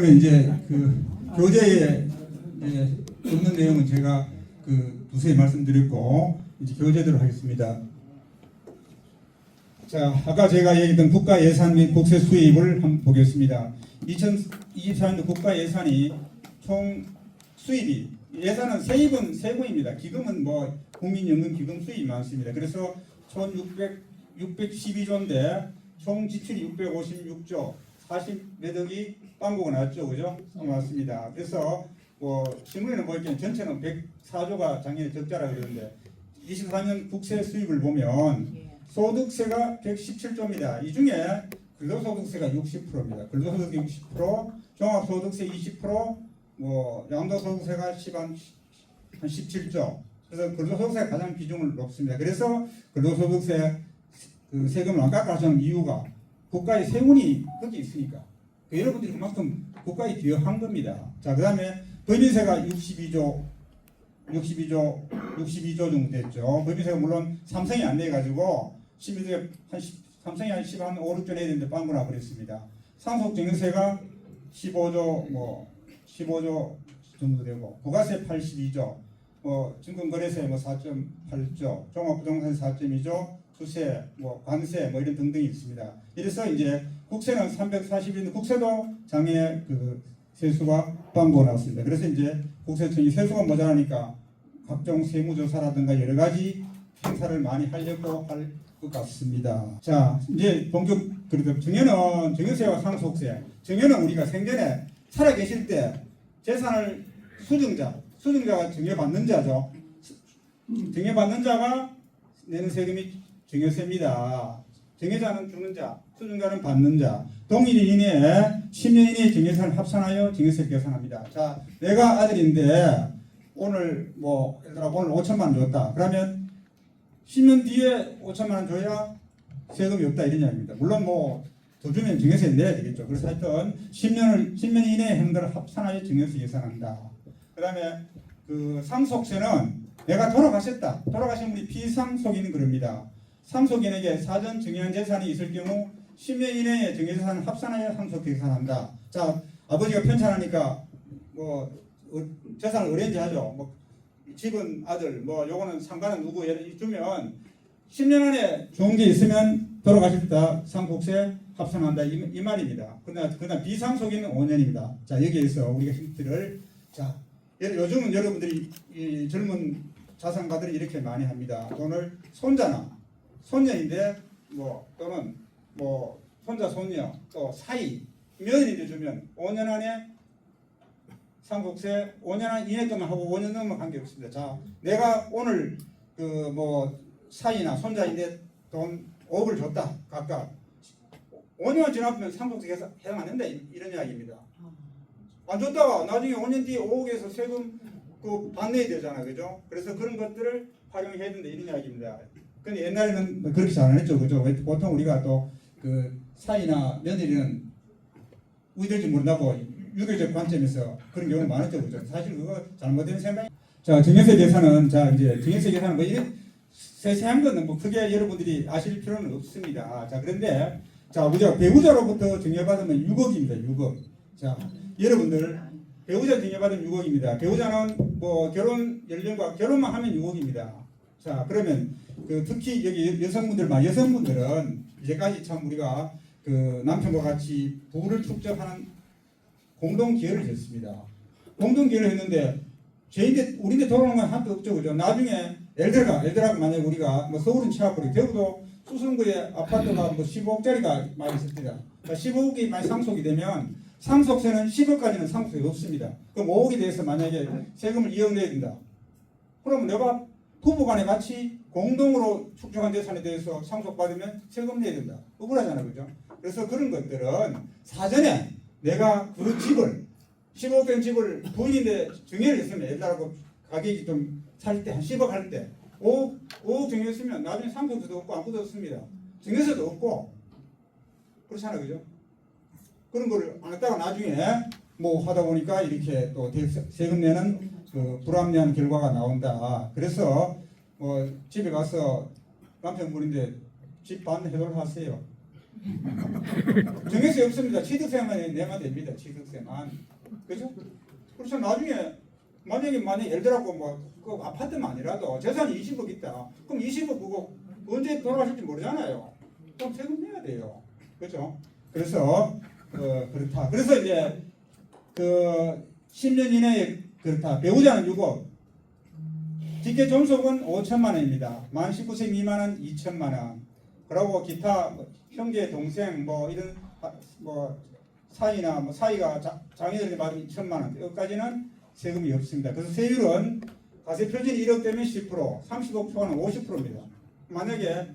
그러면 이제 그 교재에 적는 내용은 제가 그 두세 말씀드렸고 이제 교재대로 하겠습니다. 자, 아까 제가 얘기했던 국가 예산 및 국세 수입을 한번 보겠습니다. 2024년도 국가 예산이 총 수입이 예산은 세입은 세금입니다. 기금은 뭐 국민연금기금 수입이 많습니다. 그래서 총 612조인데 총 지출이 656조 40몇 억이 빵꾸가 났죠, 그죠? 맞습니다. 그래서 뭐 신문에는 보니까 전체는 104조가 작년에 적자라 그러는데 24년 국세 수입을 보면 소득세가 117조입니다. 이 중에 근로소득세가 60%입니다. 근로소득 60%, 종합소득세 20%, 뭐 양도소득세가 한 17조. 그래서 근로소득세가 가장 비중을 높습니다. 그래서 근로소득세 그 세금을 안 깎아주는 이유가 국가의 세운이 거기 있으니까. 여러분들이 그만큼 국가에 기여한 겁니다. 자, 그 다음에 법인세가 62조 정도 됐죠. 법인세가 물론 삼성이 안 내가지고 시민들이 삼성이 한 5, 6조 내야 되는데 빵꾸 나버렸습니다. 상속증여세가 15조 정도 되고 부가세 82조, 증권거래세 4.8조, 종합부동산 4.2조, 수세, 관세 이런 등등이 있습니다. 이래서 이제 국세는 340인 국세도 작년에 그 세수가 빵꾸가 나왔습니다. 그래서 이제 국세청이 세수가 모자라니까 각종 세무조사라든가 여러 가지 행사를 많이 하려고 할 것 같습니다. 자, 이제 본격 그래도 증여세와 상속세. 증여는 우리가 생전에 살아계실 때 재산을 수증자가 증여받는 자죠. 증여받는 자가 내는 세금이 증여세입니다. 증여자는 주는 자, 수증자는 받는 자. 동일 이내에 10년 이내에 증여세를 합산하여 증여세를 계산합니다. 자, 내가 아들인데 오늘 예를 들어 오늘 5천만 원 줬다. 그러면 10년 뒤에 5천만 원 줘야 세금이 없다 이런 이야기입니다. 물론 더 주면 증여세 내야 되겠죠. 그래서 하여튼 10년 이내에 행들을 합산하여 증여세 계산한다. 그 다음에 그 상속세는 내가 돌아가신 분이 피상속인은 그럽니다. 상속인에게 사전 증여한 재산이 있을 경우 10년 이내에 증여재산을 합산하여 상속 계산한다. 자, 아버지가 편찬하니까 재산을 어렌지 하죠. 집은 아들, 요거는 상가는 누구 주면 10년 안에 좋은 게 있으면 돌아가실 때 상속세 합산한다 이 말입니다. 그러나 비상속인은 5년입니다. 자, 여기에서 우리가 힌트를 요즘은 여러분들이 이 젊은 자산가들이 이렇게 많이 합니다. 돈을 손녀인데 또는 손자 손녀 또 사이 며느리를 주면 5년 안에 상속세 5년 이내 동안 하고 5년 넘으면 관계없습니다. 자, 내가 오늘 사이나 손자인데 돈 5억을 줬다 각각 5년 지나면 상속세 해당 안 된다 이런 이야기입니다. 안 줬다가 나중에 5년 뒤에 5억에서 세금 반내야 되잖아, 그죠? 그래서 그런 것들을 활용해야 된다 이런 이야기입니다. 근데 옛날에는 그렇게 잘 안 했죠, 그죠? 보통 우리가 또 그 사이나 며느리는 우리들지 모른다고 유교적 관점에서 그런 경우는 많았죠, 그죠? 사실 그거 잘못된 생각이. 자, 증여세 계산은 이제 증여세 계산은 이런 세세한 거는 크게 여러분들이 아실 필요는 없습니다. 자, 그런데 우리가 배우자로부터 증여받으면 6억입니다, 6억. 자, 여러분들 배우자 증여받으면 6억입니다. 배우자는 결혼 연령과 결혼만 하면 6억입니다. 자, 그러면 특히 여기 여성분들은 이제까지 참 우리가 남편과 같이 부를 축적하는 공동 기여를 했습니다. 공동 기여를 했는데 우리인데 돌아오는 건 한도 없죠, 그죠? 나중에 예를 들어 만약에 우리가 서울은 치아버리 대구도 수성구에 아파트가 15억짜리가 많이 있습니다. 그러니까 15억이 많이 상속이 되면 상속세는 10억까지는 상속이 없습니다. 그럼 5억에 대해서 만약에 세금을 2억 내야 된다. 그러면 내가 부부간에 같이 공동으로 축적한 재산에 대해서 상속받으면 세금 내야 된다. 억울하잖아요, 그죠? 그래서 그런 것들은 사전에 내가 그 집을 15억 된 집을 부인인데 증여를 했으면 예를 들어 가격이 좀 살 때 한 10억 할 때 5억 증여했으면 나중에 상속세도 없고 아무것도 없습니다. 증여세도 없고 그렇잖아요, 그죠? 그런 거를 안 했다가 나중에 하다 보니까 이렇게 또 세금 내는 불합리한 결과가 나온다. 그래서 집에 가서 남편분인데 집 반 해결하세요. 증여세 없습니다. 취득세만 내면 됩니다. 취득세만. 그죠? 그래서 나중에 만약에 예를 들어 그 아파트만 아니라도 재산이 20억 있다. 그럼 20억 그거 언제 돌아가실지 모르잖아요. 그럼 세금 내야 돼요. 그죠? 그래서 그렇다. 그래서 이제 그 10년 이내에 그렇다. 배우자는 6억. 직계 존속은 5천만 원입니다. 만 19세 미만은 2천만 원. 그리고 기타 형제 동생 이런 사이나 사이가 장애들이 받은 2천만 원. 여기까지는 세금이 없습니다. 그래서 세율은 가세 표준이 1억 되면 10%, 30억 초과는 50%입니다. 만약에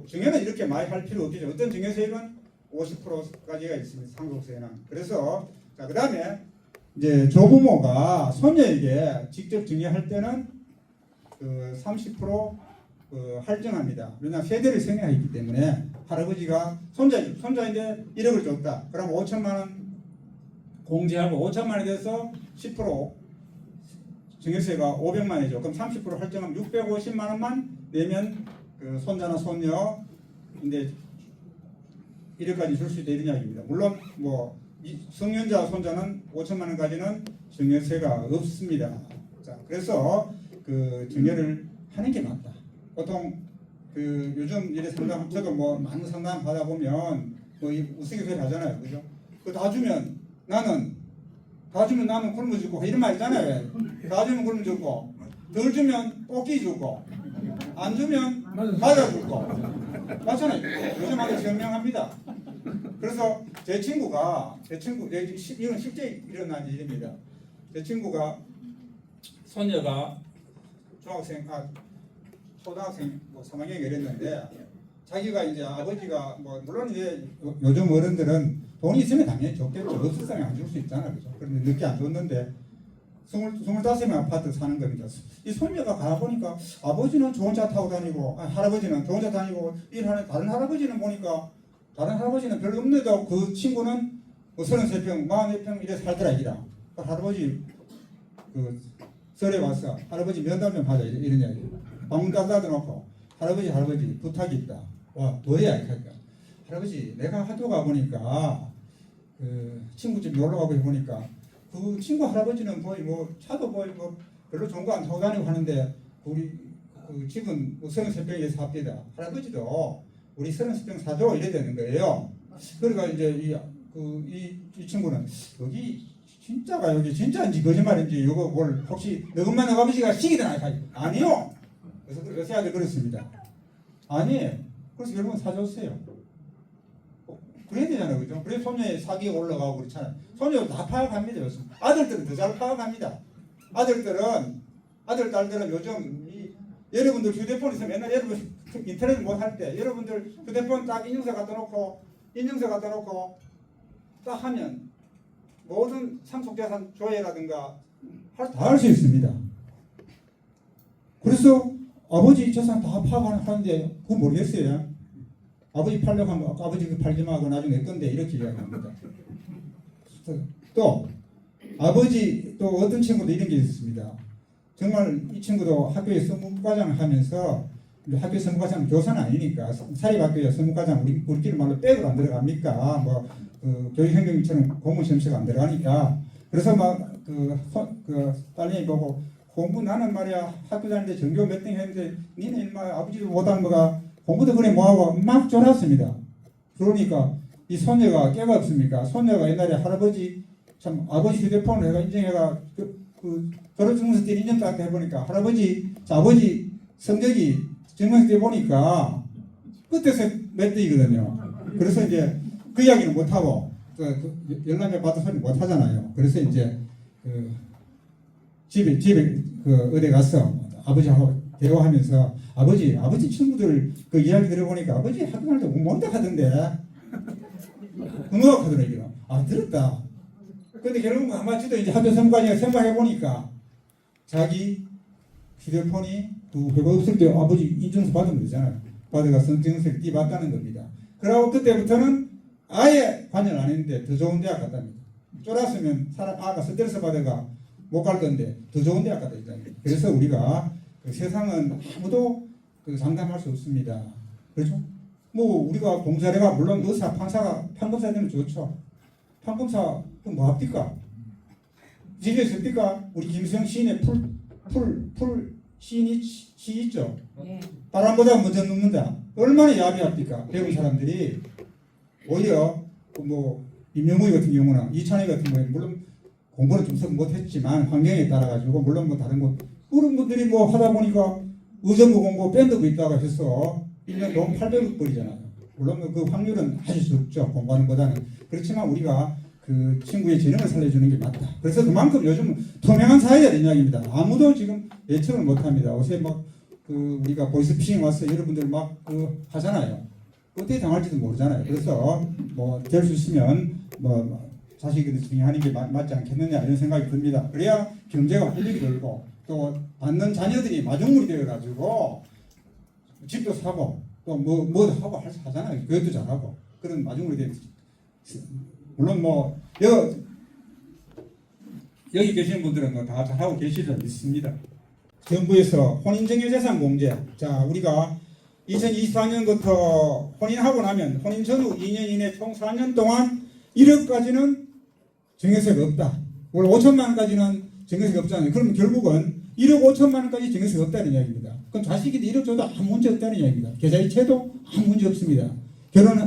증여는 이렇게 많이 할 필요 없겠죠. 어떤 증여세율은 50%까지가 있습니다. 상속세는. 그래서 그 다음에 이제 조부모가 손녀에게 직접 증여할 때는 30% 할증합니다. 왜냐하면 세대를 생략했기 때문에 할아버지가 손자인데 1억을 줬다. 그럼 5천만 원 공제하고 5천만 원에 대해서 10% 증여세가 500만 원이죠. 그럼 30% 할증하면 650만 원만 내면 그 손자나 손녀인데 1억까지 줄 수 있다 이런 이야기입니다. 물론 성년자 손자는 5천만 원까지는 증여세가 없습니다. 자, 그래서 그 증여를 하는 게 맞다. 보통 그 요즘 이래 상담 저도 많은 상담 받아보면 이 우스갯소리 하잖아요, 그죠? 다 주면 나는 굶어 죽고 이런 말 있잖아요. 다 주면 굶어 죽고 덜 주면 뽑기 주고 안 주면 맞아 죽고 맞잖아요. 요즘 아주 현명합니다. 그래서 제 친구가 이건 실제 일어난 일입니다. 제 친구가 손녀가 초등학생 3학년 이랬는데 자기가 이제 아버지가 물론 이제 요즘 어른들은 돈이 있으면 당연히 좋겠죠. 없을상에 안 줄 수 있잖아요. 그죠? 그런데 늦게 안 줬는데 25명 아파트 사는 겁니다. 이 손녀가 가보니까 아버지는 좋은 차 타고 다니고 할아버지는 좋은 차 다니고 일하는 다른 할아버지는 보니까 다른 할아버지는 별로 없는데도 그 친구는 33평, 44평 이래 살더라 이라. 할아버지 그 설에 와서 할아버지 면담 좀 하자 이런 이야기. 방문 닫아도 놓고 할아버지 부탁이 있다. 와 뭐야 이렇게. 할아버지 내가 학교 가보니까 그 친구 집 놀러 가고 보니까 그 친구 할아버지는 거의 차도 거의 별로 좋은 거 안 타고 다니고 하는데 우리 그 집은 33평에 삽니다. 할아버지도 우리 33평 사줘 이래 되는 거예요. 그러니까 이제 이 친구는 여기 진짜가 여기 진짜인지 거짓말인지 이거 뭘 혹시 너 엄마 너 아버지가 시기든 아니요. 그래서 여세하게 그렇습니다. 아니 그래서 결국은 사줬어요. 그래야 되잖아요, 그죠? 그래서 손녀의 사기가 올라가고 그렇잖아요. 손녀도 다 파악합니다. 요즘 아들들은 더 잘 파악합니다. 아들 딸들은 요즘 여러분들 휴대폰 있으면 맨날 여러분 인터넷 못 할 때 여러분들 휴대폰 딱 인증서 갖다 놓고 딱 하면 모든 상속재산 조회라든가 다 할 수 있습니다. 그래서 아버지 재산 다 파악하는데 그거 모르겠어요. 아버지 팔려고 하면 아버지 그 팔지 마고 나중에 내 건데 이렇게 이야기합니다. 또 아버지 또 어떤 친구도 이런 게 있습니다. 정말 이 친구도 학교에 서무과장을 하면서 학교 서무과장 교사는 아니니까 사립학교에 서무과장 우리끼리 말로 백으로 안 들어갑니까? 교육행정처럼 공무시험시가 안 들어가니까 그래서 그 딸내미 보고 공부 나는 말이야 학교 다니는데 전교 몇 등 했는데 니네 인마 아버지도 못한 거가 공부도 그래 뭐하고 막 졸았습니다. 그러니까 이 손녀가 깨가 없습니까? 손녀가 옛날에 할아버지 참 아버지 휴대폰을 내가 인정해가 그 졸업증명서 때 인정 딱 해보니까 아버지 성적이 증명서 때 보니까 끝에서 몇 등이거든요. 그래서 이제 그 이야기는 못하고 열람에 받은 소리 못하잖아요. 그래서 이제 집에 어디 가서 아버지하고 대화하면서 아버지 친구들 그 이야기 들어보니까 아버지 학교 갈 때 뭔데 하던데 음악 하더라고요. 들었다. 근데 결국은 아마지도 이제 학교 선거까지 생각해보니까 자기 휴대폰이 그 회가 없을 때 아버지 인증서 받으면 되잖아요. 받아가서 인증서를 띠봤다는 겁니다. 그러고 그때부터는 아예 관여를 안 했는데 더 좋은 대학 갔답니다. 쫄았으면 아가 스트레스 받아가 못 갈 건데 더 좋은 대학 갔다 있잖아요. 그래서 우리가 그 세상은 아무도 상담할 수 없습니다. 그렇죠? 뭐 우리가 공사례가 물론 의사, 판사가 판검사 되면 좋죠. 판검사 뭐 합니까? 지지했습니까? 우리 김수영 시인의 풀 시인이 시 있죠. 예. 바람보다 먼저 눕는다. 얼마나 야비합니까? 배운 사람들이 오히려 뭐 임영웅 같은 경우나 이찬희 같은 경우에 물론 공부는 좀 못했지만 환경에 따라 가지고 물론 뭐 다른 거 그런 분들이 뭐 하다 보니까 의정부 공고 밴드고 있다가 해서 1년 돈 800억 벌이잖아요. 물론 그 확률은 아주 적죠. 공부하는 것보다는. 그렇지만 우리가 그 친구의 재능을 살려주는 게 맞다. 그래서 그만큼 요즘 투명한 사회가 된 이야기입니다. 아무도 지금 예측을 못합니다. 요새 막 그 우리가 보이스피싱 와서 여러분들 막 그 하잖아요. 어떻게 당할지도 모르잖아요. 그래서 뭐 될 수 있으면 뭐 자식들 중에 하는 게 맞지 않겠느냐 이런 생각이 듭니다. 그래야 경제가 활력이 들고 또 받는 자녀들이 마중물이 되어가지고 집도 사고 또 뭐 하고 하잖아요. 교육도 잘하고 그런 마중물이 되는 물론 뭐 여기 계시는 분들은 뭐 다 잘하고 계시지 믿습니다. 정부에서 혼인증여재산 공제. 자, 우리가 2024년부터 혼인하고 나면 혼인 전후 2년 이내 총 4년 동안 1억까지는 증여세가 없다. 원래 5천만 원까지는 증여세가 없잖아요. 그러면 결국은 1억 5천만 원까지 증여세가 없다는 이야기입니다. 그럼 자식이 1억 줘도 아무 문제 없다는 이야기입니다. 계좌이체도 아무 문제 없습니다.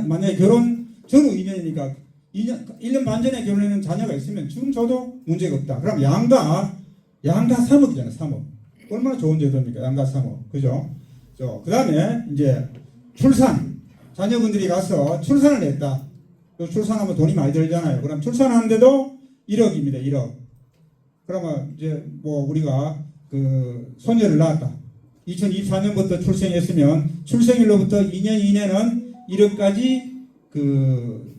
만약에 결혼 전후 2년이니까 1년 반 전에 결혼하는 자녀가 있으면 지금 줘도 문제가 없다. 그럼 양가 3억이잖아요. 3억. 얼마나 좋은 제도입니까? 양가 3억. 그죠? 그 다음에 이제 출산. 자녀분들이 가서 출산을 했다. 또 출산하면 돈이 많이 들잖아요. 그럼 출산하는데도 1억입니다. 1억. 그러면 이제 뭐 우리가 그 손녀를 낳았다. 2024년부터 출생했으면 출생일로부터 2년 이내는 1억까지 그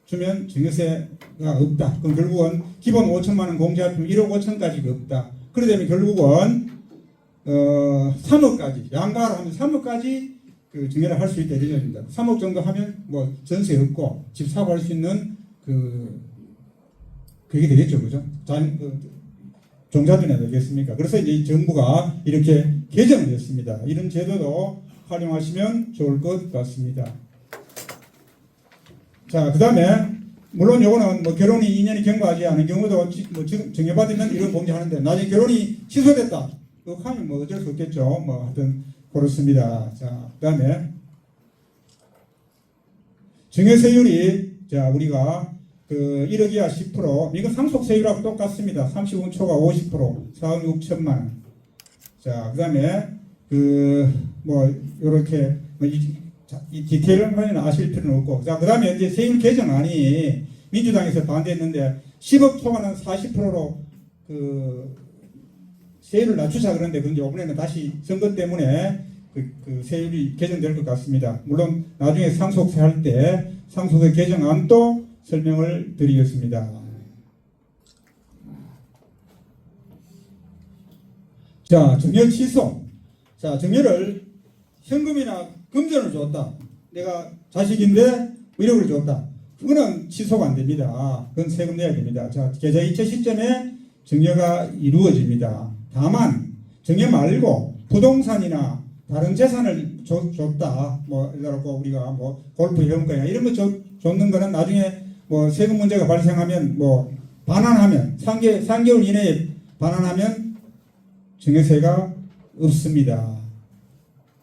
주면 증여세가 없다. 그럼 결국은 기본 5천만 원 공제하면 1억 5천까지가 없다. 그러다 보면 결국은 3억까지 양가를 하면 3억까지 그 증여를 할 수 있다 이런 얘기입니다. 3억 정도 하면 뭐 전세 없고 집 사고 할 수 있는 그게 되겠죠, 그죠? 종자들이 되겠습니까? 그래서 이제 정부가 이렇게 개정을 했습니다. 이런 제도도 활용하시면 좋을 것 같습니다. 자, 그 다음에 물론 요거는 뭐 결혼이 2년이 경과하지 않은 경우도 뭐 지금 정해받으면 이런 공제하는데 나중에 결혼이 취소됐다. 그거 하면 뭐 어쩔 수 없겠죠. 뭐 하여튼 그렇습니다. 자, 그 다음에 증여세율이 자 우리가 그 1억 이하 10% 이건 상속세율하고 똑같습니다. 35원 초과 50% 4억 6천만 원. 자, 그 다음에 그 뭐 요렇게 뭐 이 디테일은 아실 필요는 없고 자, 그 다음에 이제 세율 개정안이 민주당에서 반대했는데 10억 초과는 40%로 그 세율을 낮추자 그러는데 근데 이번에는 다시 선거 때문에 그 세율이 개정될 것 같습니다. 물론 나중에 상속세 할 때 상속세 개정안도 설명을 드리겠습니다. 자, 증여 취소. 자, 증여를 현금이나 금전을 줬다. 내가 자식인데 1억을 줬다. 그거는 취소가 안 됩니다. 그건 세금 내야 됩니다. 자, 계좌이체 시점에 증여가 이루어집니다. 다만 증여 말고 부동산이나 다른 재산을 줬다. 뭐 예를 들어 우리가 뭐 골프 회원권이나 이런 거 줬는 거는 나중에 뭐 세금 문제가 발생하면 뭐 반환하면 3개월 이내에 반환하면 증여세가 없습니다.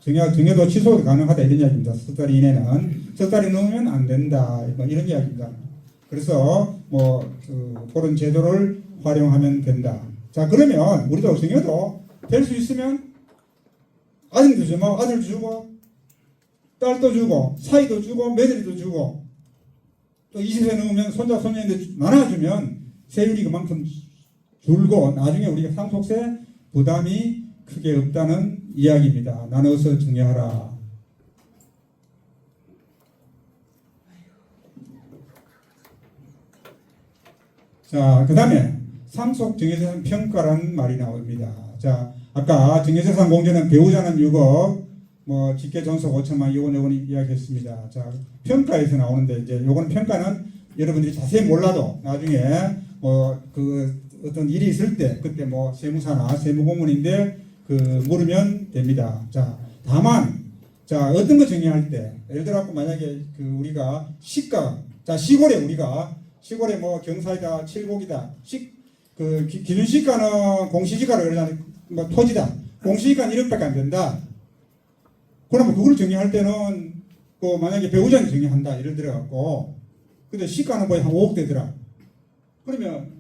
증여도 취소도 가능하다 이런 이야기입니다. 석 달 이내는 석 달이 넘으면 안 된다 뭐 이런 이야기입니다. 그래서 뭐 그런 제도를 활용하면 된다. 자, 그러면 우리도 증여도 될 수 있으면 아들도 주고 아들도 주고 딸도 주고 사이도 주고 며느리도 주고 또 20세 넘으면 손자 손녀인데 나눠주면 세율이 그만큼 줄고 나중에 우리가 상속세 부담이 크게 없다는 이야기입니다. 나눠서 증여하라. 자, 그 다음에 상속 증여재산 평가라는 말이 나옵니다. 자, 아까 증여재산 공제는 배우자는 6억, 뭐 직계 존속 5천만 요건 이야기했습니다. 자, 평가에서 나오는데 이제 요건 평가는 여러분들이 자세히 몰라도 나중에 그 어떤 일이 있을 때 그때 뭐 세무사나 세무공무원인데 그 물으면 됩니다. 자, 다만 자, 어떤 거 정리할 때, 예를 들어 만약에 그 우리가 시가, 자, 시골에 뭐 경사이다, 칠곡이다, 기준 시가는 공시지가로 그러잖아요. 뭐 토지다. 공시지가는 1억밖에 안 된다. 그러면 그걸 정리할 때는 그 만약에 배우자는 정리한다. 예를 들어 갖고, 근데 시가는 거의 한 5억 되더라. 그러면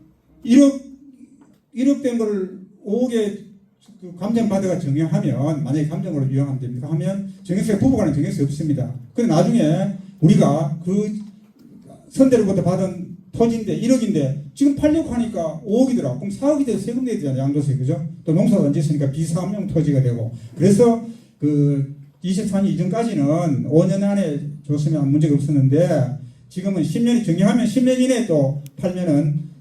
1억 된 거를 5억에 그 감정받아가 정리하면, 만약에 감정으로 유형하면 됩니까? 하면 정액세 부부간에 정액세 없습니다. 근데 나중에 우리가 그 선대로부터 받은 토지인데 1억인데 지금 팔려고 하니까 5억이더라. 그럼 4억이 돼서 세금 내야 되잖아요. 양도세. 그죠? 또 농사도 안 짓으니까 비사업용 토지가 되고. 그래서 그 24년 이전까지는 5년 안에 줬으면 문제가 없었는데 지금은 10년이 정리하면 10년 이내에 또 팔면은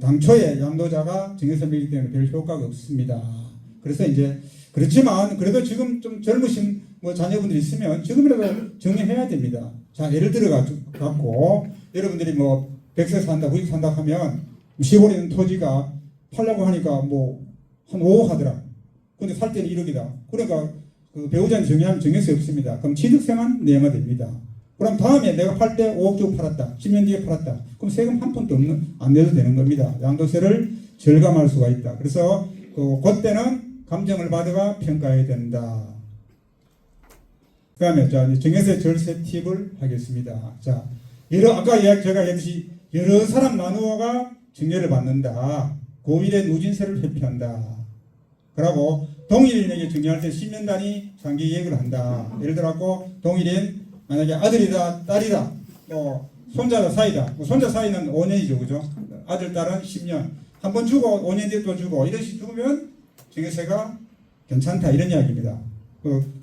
당초에 양도자가 정액세 매기 때문에 별 효과가 없습니다. 그래서 이제 그렇지만 그래도 지금 좀 젊으신 뭐 자녀분들이 있으면 지금이라도 정리해야 됩니다. 자, 예를 들어 갖고 여러분들이 뭐 100세 산다, 90세 산다 하면 시골에 있는 토지가 팔려고 하니까 뭐 한 5억 하더라. 근데 살 때는 1억이다. 그러니까 그 배우자는 정리하면 정액세 없습니다. 그럼 취득세만 내면 됩니다. 그럼 다음에 내가 팔 때 5억 주고 팔았다. 10년 뒤에 팔았다. 그럼 세금 한 푼도 안 내도 되는 겁니다. 양도세를 절감할 수가 있다. 그래서 그때는 감정을 받아가 평가해야 된다. 그 다음에 정액세 절세 팁을 하겠습니다. 자, 아까 제가 했듯이 여러 사람 나누어가 증여를 받는다. 고일의 누진세를 회피한다. 그리고 동일인에게 증여할 때 10년 단위 장기 계획을 한다. 예를 들어 동일인 만약에 아들이다, 딸이다, 손자다, 사이다. 손자 사이는 5년이죠, 그죠? 아들, 딸은 10년. 한 번 주고 5년 뒤에 또 주고 이런 식으로 죽으면 증여세가 괜찮다 이런 이야기입니다.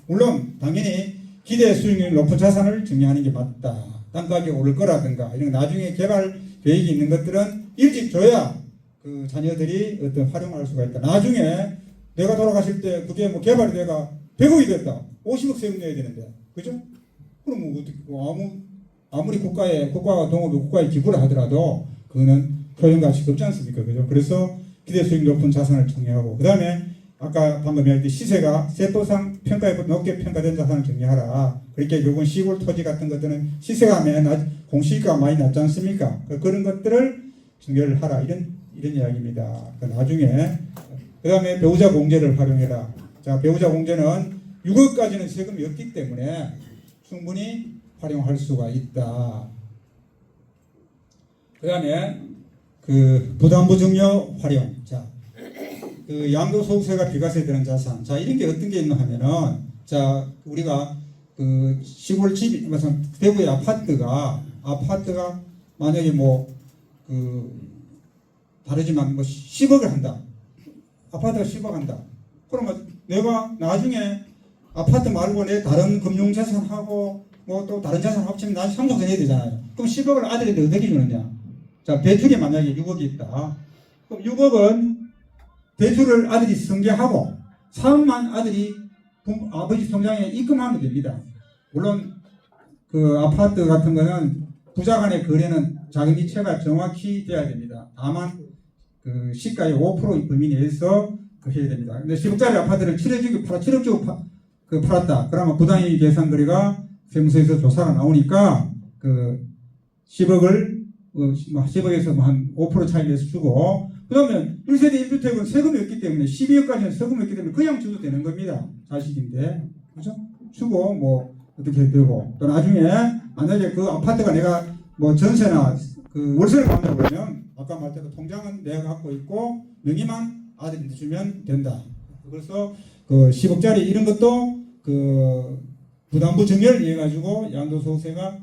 물론 당연히 기대 수익률이 높은 자산을 증여하는 게 맞다. 땅가격이 오를 거라든가 이런 나중에 개발 계획이 있는 것들은 일찍 줘야 그 자녀들이 어떤 활용할 수가 있다. 나중에 내가 돌아가실 때 그게 뭐 개발이 돼가 100억이 됐다. 50억 세금 내야 되는데, 그죠? 그럼 아무리 국가가 동업이 국가에 기부를 하더라도 그거는 표현 가치가 없지 않습니까? 그죠? 그래서 기대 수익 높은 자산을 정리하고, 그 다음에 아까 방금 이야기했듯이 시세가 세법상 평가에 높게 평가된 자산을 정리하라. 그렇게 결국은 시골 토지 같은 것들은 시세가 공시가가 많이 낮지 않습니까? 그런 것들을 정리를 하라. 이런 이야기입니다. 나중에 그 다음에 배우자 공제를 활용해라. 자, 배우자 공제는 6억까지는 세금이 없기 때문에 충분히 활용할 수가 있다. 그 다음에 그 부담부 증여 활용. 자, 그 양도소득세가 비과세 되는 자산. 자, 이런 게 어떤 게 있나 하면은, 자, 우리가 그 시골 집이, 무슨 대구의 아파트가 만약에 다르지만 10억을 한다. 아파트가 10억 한다. 그러면 내가 나중에 아파트 말고 내 다른 금융자산하고 뭐 또 다른 자산 합치면 나중에 상속세 내야 되잖아요. 그럼 10억을 아들한테 어떻게 주느냐? 자, 대출이 만약에 6억이 있다. 그럼 6억은 대출을 아들이 승계하고 4억만 아들이 아버지 통장에 입금하면 됩니다. 물론 그 아파트 같은 거는 부자 간의 거래는 자금이체가 정확히 돼야 됩니다. 다만 그 시가의 5% 범위 내에서 해야 됩니다. 근데 10억짜리 아파트를 7억 주고 팔았다. 그러면 부당이익 계산 거래가 세무서에서 조사가 나오니까 그 10억에서 한 5% 차이 내서 주고, 그러면 1세대 1주택은 세금이 없기 때문에 12억까지는 세금이 없기 때문에 그냥 줘도 되는 겁니다. 자식인데. 그죠? 주고 뭐 어떻게 되고, 또 나중에 만약에 그 아파트가 내가 뭐 전세나 그 월세를 받는다고 그러면 아까 말했던 통장은 내가 갖고 있고 명의만 아들한테 주면 된다. 그래서 그 10억짜리 이런 것도 그 부담부 증여를 위해 가지고 양도소득세가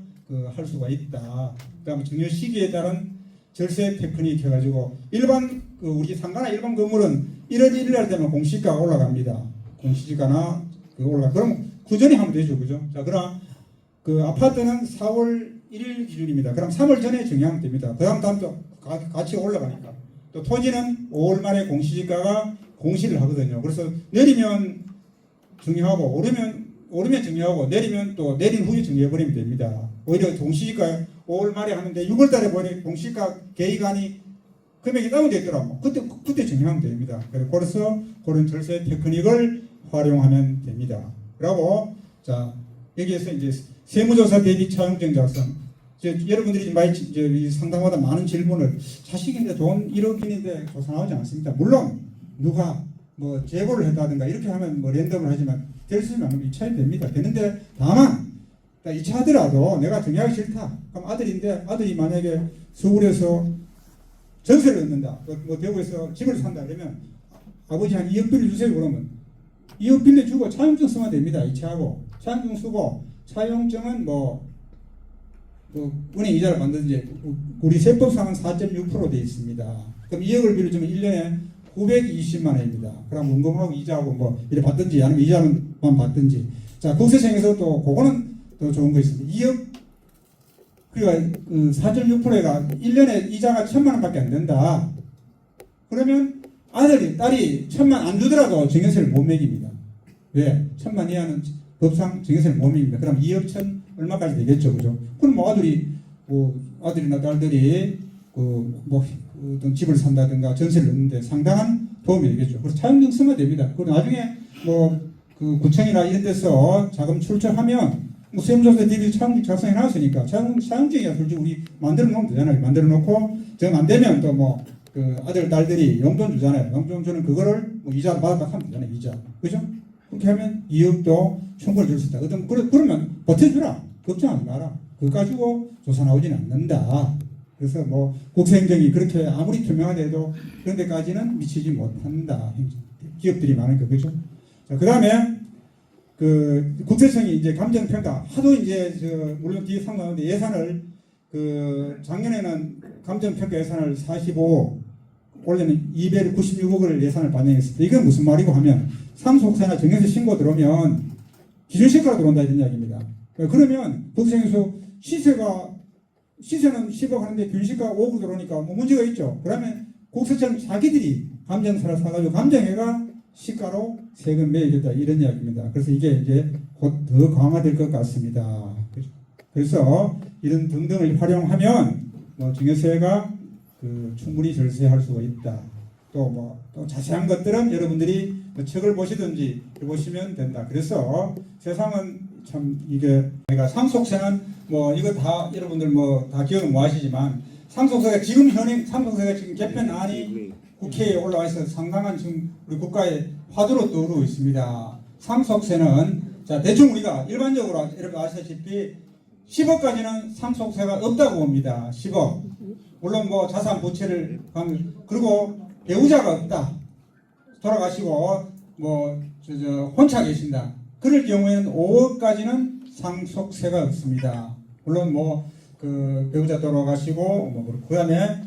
할 수가 있다. 그다음에 증여 시기에 따른 절세 테크닉 해가지고 일반 우리 상가나 일반 건물은 1월 1일 날 되면 공시가가 올라갑니다. 공시지가나 그럼 그 전에 하면 되죠, 그죠? 자, 그럼 그 아파트는 4월 1일 기준입니다. 그럼 3월 전에 정리하면 됩니다. 다음 또 가치가 올라가니까. 또 토지는 5월 말에 공시지가가 공시를 하거든요. 그래서 내리면 정리하고 오르면 정리하고 내리면 또 내린 후에 정리해버리면 됩니다. 오히려 공시지가 5월 말에 하는데 6월 달에 보니 공시가 계획안이 금액이 다운됐더라고. 그때 정리하면 됩니다. 그래서 그런 절세 테크닉을 활용하면 됩니다. 그리고 자, 여기에서 이제 세무조사 대비 차용증 작성. 여러분들이 많이 이 상담마다 많은 질문을 자식인데 돈 1억인인데 조사 나오지 않습니다. 물론 누가 뭐 제보를 했다든가 이렇게 하면 뭐 랜덤을 하지만 될 수는 없는 2차에 됩니다. 되는데 다만 2차 하더라도 내가 정리하기 싫다. 그럼 아들인데 아들이 만약에 서울에서 전세를 얻는다. 뭐 대구에서 집을 산다 그러면 아버지 한 2억 빌려주세요. 그러면 2억 빌려주고 차용증 쓰면 됩니다. 2차하고 차용증 쓰고 차용증은 뭐 은행 이자를 받든지 우리 세법상은 4.6% 되어 있습니다. 그럼 2억을 빌려주면 1년에 920만 원입니다. 그럼 원금하고 이자하고 뭐 이래 받든지 아니면 이자만 받든지. 자, 국세청에서 또 그거는 또 좋은 거 있습니다. 2억 그러니까 그 4.6%가 1년에 이자가 1,000만 원밖에 안 된다. 그러면 아들이 딸이 1,000만 안 주더라도 증여세를 못 매깁니다. 왜? 1,000만 이하는 법상 증여세를 못 매깁니다. 그럼 2억 1,000 얼마까지 되겠죠, 그죠? 그럼 뭐 아들이나 딸들이 뭐 어떤 집을 산다든가 전세를 얻는데 상당한 도움이 되겠죠. 그래서 차용증 쓰면 됩니다. 그리고 나중에 뭐 그 구청이나 이런 데서 자금 출처하면 뭐 세무조사 대비 차용증 작성해 놨으니까 차용증이야 솔직히 우리 만들어 놓으면 되잖아요. 만들어 놓고 정 안 되면 또 뭐 그 아들 딸들이 용돈 주잖아요. 용돈 주는 그거를 뭐 이자로 받았다 하면 되잖아요. 이자, 그죠? 그렇게 하면 2억도 충분히 줄 수 있다. 그러면 버텨주라. 걱정하지 마라. 그거 가지고 조사 나오지는 않는다. 그래서 뭐 국세행정이 그렇게 아무리 투명하대도 그런 데까지는 미치지 못한다. 기업들이 많으니까, 그죠? 자, 그 다음에 그 국세청이 이제 감정평가 하도 이제 물론 뒤에 상관없는데 예산을 그 작년에는 감정평가 예산을 45 올해는 296억을 예산을 반영했습니다. 이건 무슨 말이고 하면 상속세나 증여세 신고 들어오면 기준시가로 들어온다 이런 이야기입니다. 그러면 국세청에서 시세는 10억 하는데 기준시가 5억 들어오니까 뭐 문제가 있죠. 그러면 국세청 자기들이 감정사를 사가지고 감정해가 시가로 세금 매기겠다 이런 이야기입니다. 그래서 이게 이제 곧 더 강화될 것 같습니다. 그래서 이런 등등을 활용하면 뭐 증여세가 충분히 절세할 수가 있다. 또 자세한 것들은 여러분들이 뭐 책을 보시든지 보시면 된다. 그래서 세상은 참 이게 내가 상속세는 뭐 이거 다 여러분들 뭐 다 기억은 못 하시지만 상속세가 지금 상속세가 지금 개편안이 국회에 올라와 있어서 상당한 지금 우리 국가의 화두로 떠오르고 있습니다. 상속세는 자 대충 우리가 일반적으로 여러분 아시다시피 10억까지는 상속세가 없다고 봅니다. 10억. 물론 뭐 자산 부채를 그리고 배우자가 없다. 돌아가시고 뭐 혼자 계신다. 그럴 경우에는 5억까지는 상속세가 없습니다. 물론 뭐 그 배우자 돌아가시고 뭐 그다음에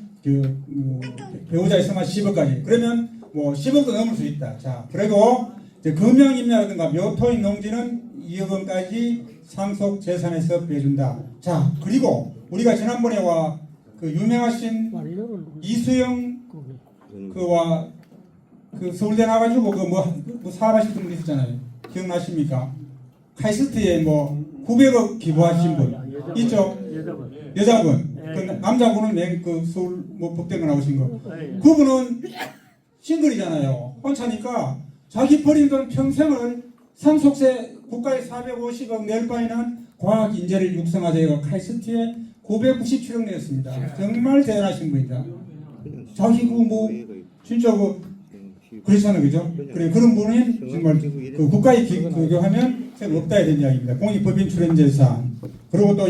배우자 있으면 10억까지. 그러면 뭐 10억도 넘을 수 있다. 자, 그리고 이제 금양임야라든가 묘토인 농지는 2억 원까지 상속 재산에서 빼준다. 자, 그리고 우리가 지난번에 그 유명하신 이수영 그와 그 서울대 나가지고 그 사업하셨던 분 있었잖아요. 기억나십니까? 카이스트에 뭐 900억 기부하신 분 있죠? 여자분. 그 남자분은 그 서울 뭐 법대가 나오신 거. 그분은 싱글이잖아요. 혼자니까 자기 버린 돈 평생을 상속세 국가에 450억 낼 바에는 과학 인재를 육성하자 카이스트에 997억 내었습니다. 정말 대단하신 분이다. 자기 진짜 그렇잖아요, 그죠? 그래 그런 분이 정말 그 국가에 기여하면 없다 이런 이야기입니다. 공익법인 출연재산 그리고 또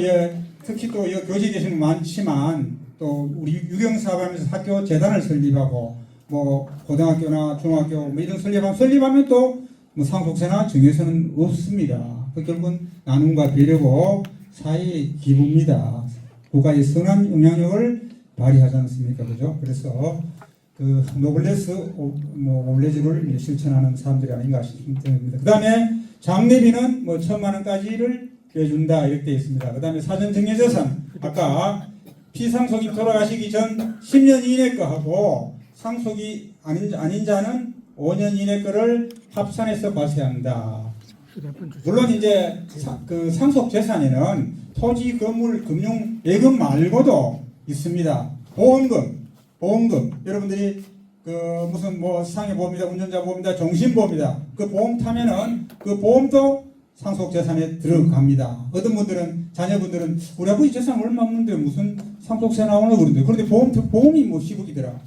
특히 또 교직에 계신 분 많지만 또 우리 유경사업하면서 학교 재단을 설립하고 뭐 고등학교나 중학교 뭐 이런 설립하면 또 뭐 상속세나 증여세는 없습니다. 그 결국은 나눔과 배려고 사회의 기부입니다. 국가의 선한 영향력을 발휘하지 않습니까, 그죠? 그래서 그 노블레스를 실천하는 사람들이 아닌가 싶습니다. 그 다음에 장례비는 뭐 1,000만 원까지를 빼준다 이렇게 되어 있습니다. 그 다음에 사전증여재산 아까 피상속이 돌아가시기 전 10년 이내 거하고 상속이 아닌 자는 5년 이내 거를 합산해서 과세한다. 물론 이제 그 상속재산에는 토지, 건물, 금융, 예금 말고도 있습니다. 보험금. 여러분들이 그 무슨 뭐 상해보험이다, 운전자 보험이다, 정신보험이다. 그 보험 타면은 그 보험도 상속 재산에 들어갑니다. 어떤 분들은 자녀분들은 우리 아버지 재산 얼마 없는데 무슨 상속세 나오나 그러는데 그런데 보험이 뭐 10억이더라.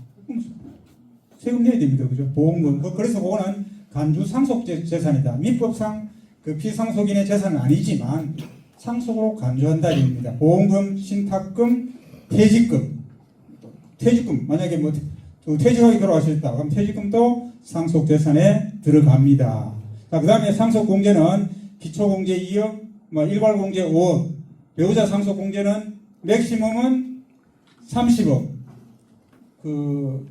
세금 내야 됩니다. 그죠? 보험금. 그래서 그거는 간주 상속 재산이다. 민법상 그 피상속인의 재산은 아니지만 상속으로 간주한다 입니다. 보험금, 신탁금, 퇴직금. 만약에 뭐 퇴직하게 돌아가셨다. 그럼 퇴직금도 상속 재산에 들어갑니다. 자, 그 다음에 상속 공제는 기초공제 2억, 뭐 일괄공제 5억, 배우자 상속 공제는 맥시멈은 30억, 그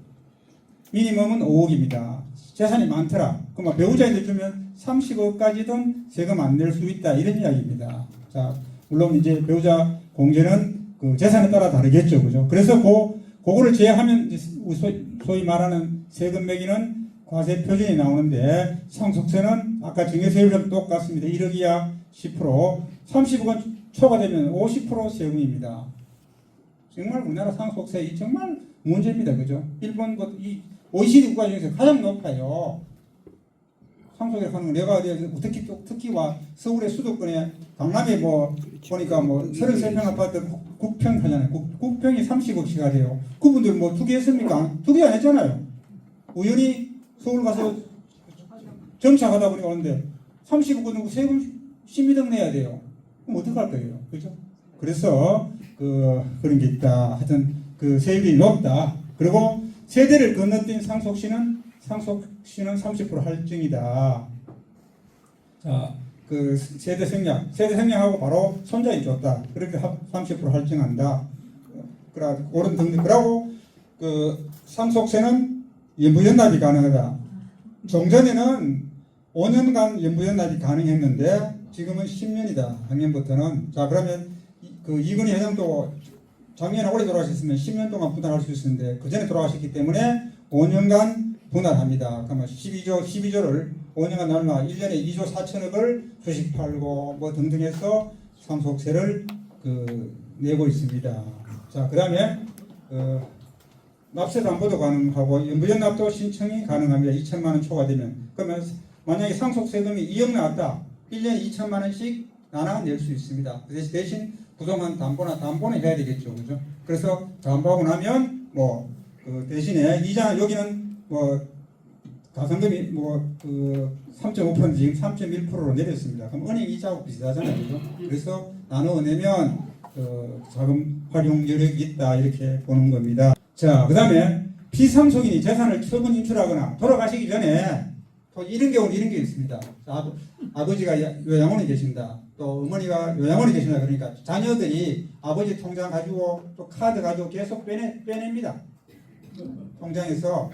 미니멈은 5억입니다. 재산이 많더라. 그럼 배우자한테 주면 30억까지든 세금 안 낼 수 있다 이런 이야기입니다. 자, 물론 이제 배우자 공제는 그 재산에 따라 다르겠죠, 그죠? 그래서 그거를 제외하면 소위 말하는 세금 매기는 과세 표준이 나오는데 상속세는 아까 증여세율이랑 똑같습니다. 1억 이하 10%, 30억은 초과되면 50% 세금입니다. 정말 우리나라 상속세 정말 문제입니다. 그죠? 일본 이 OECD 국가 중에서 가장 높아요. 상속을 하는 거 내가 특히 서울의 수도권에 강남에 뭐 보니까 뭐 33평 아파트 9평 하잖아요. 9평이 30억씩 하대요. 그분들 뭐 투기 했습니까? 투기 안 했잖아요. 우연히 서울 가서 정착하다 보니까 오는데 30억 넣고 세금 12등 내야 돼요. 그럼 어떡할 거예요? 그죠? 그래서 그런 게 있다. 하여튼 그 세율이 높다. 그리고 세대를 건너뛴 상속시는 30% 할증이다. 자, 그 세대 생략하고 바로 손자에 줬다. 그렇게 30% 할증한다. 그런 등등. 그러고 그 상속세는 연부연납이 가능하다. 종전에는 5년간 연부연납이 가능했는데 지금은 10년이다. 작년부터는. 자, 그러면 그 이건희 회장도 작년에 올해 돌아가셨으면 10년 동안 분할할 수 있었는데 그 전에 돌아가셨기 때문에 5년간 분할합니다. 그러면 12조를 5년간 나누면 1년에 2조 4천억을 주식 팔고 뭐 등등 해서 상속세를 내고 있습니다. 자, 그 다음에 납세담보도 가능하고 연부연납도 신청이 가능합니다. 2천만 원 초과되면. 그러면 만약에 상속세금이 2억 나왔다. 1년에 2천만 원씩 나눠 낼 수 있습니다. 대신 부동산 담보는 해야 되겠죠. 그죠? 그래서 담보하고 나면 그 대신에 이자 여기는 가산금이 3.5% 지금 3.1%로 내렸습니다. 그럼 은행 이자하고 비슷하잖아요. 그죠? 그래서 나눠 내면 자금 활용 여력이 있다 이렇게 보는 겁니다. 자, 그 다음에 피상속인이 재산을 처분 인출하거나 돌아가시기 전에 또 이런 게 있습니다. 아버지가 요양원에 계신다. 또 어머니가 요양원에 계신다. 그러니까 자녀들이 아버지 통장 가지고 또 카드 가지고 계속 빼냅니다. 통장에서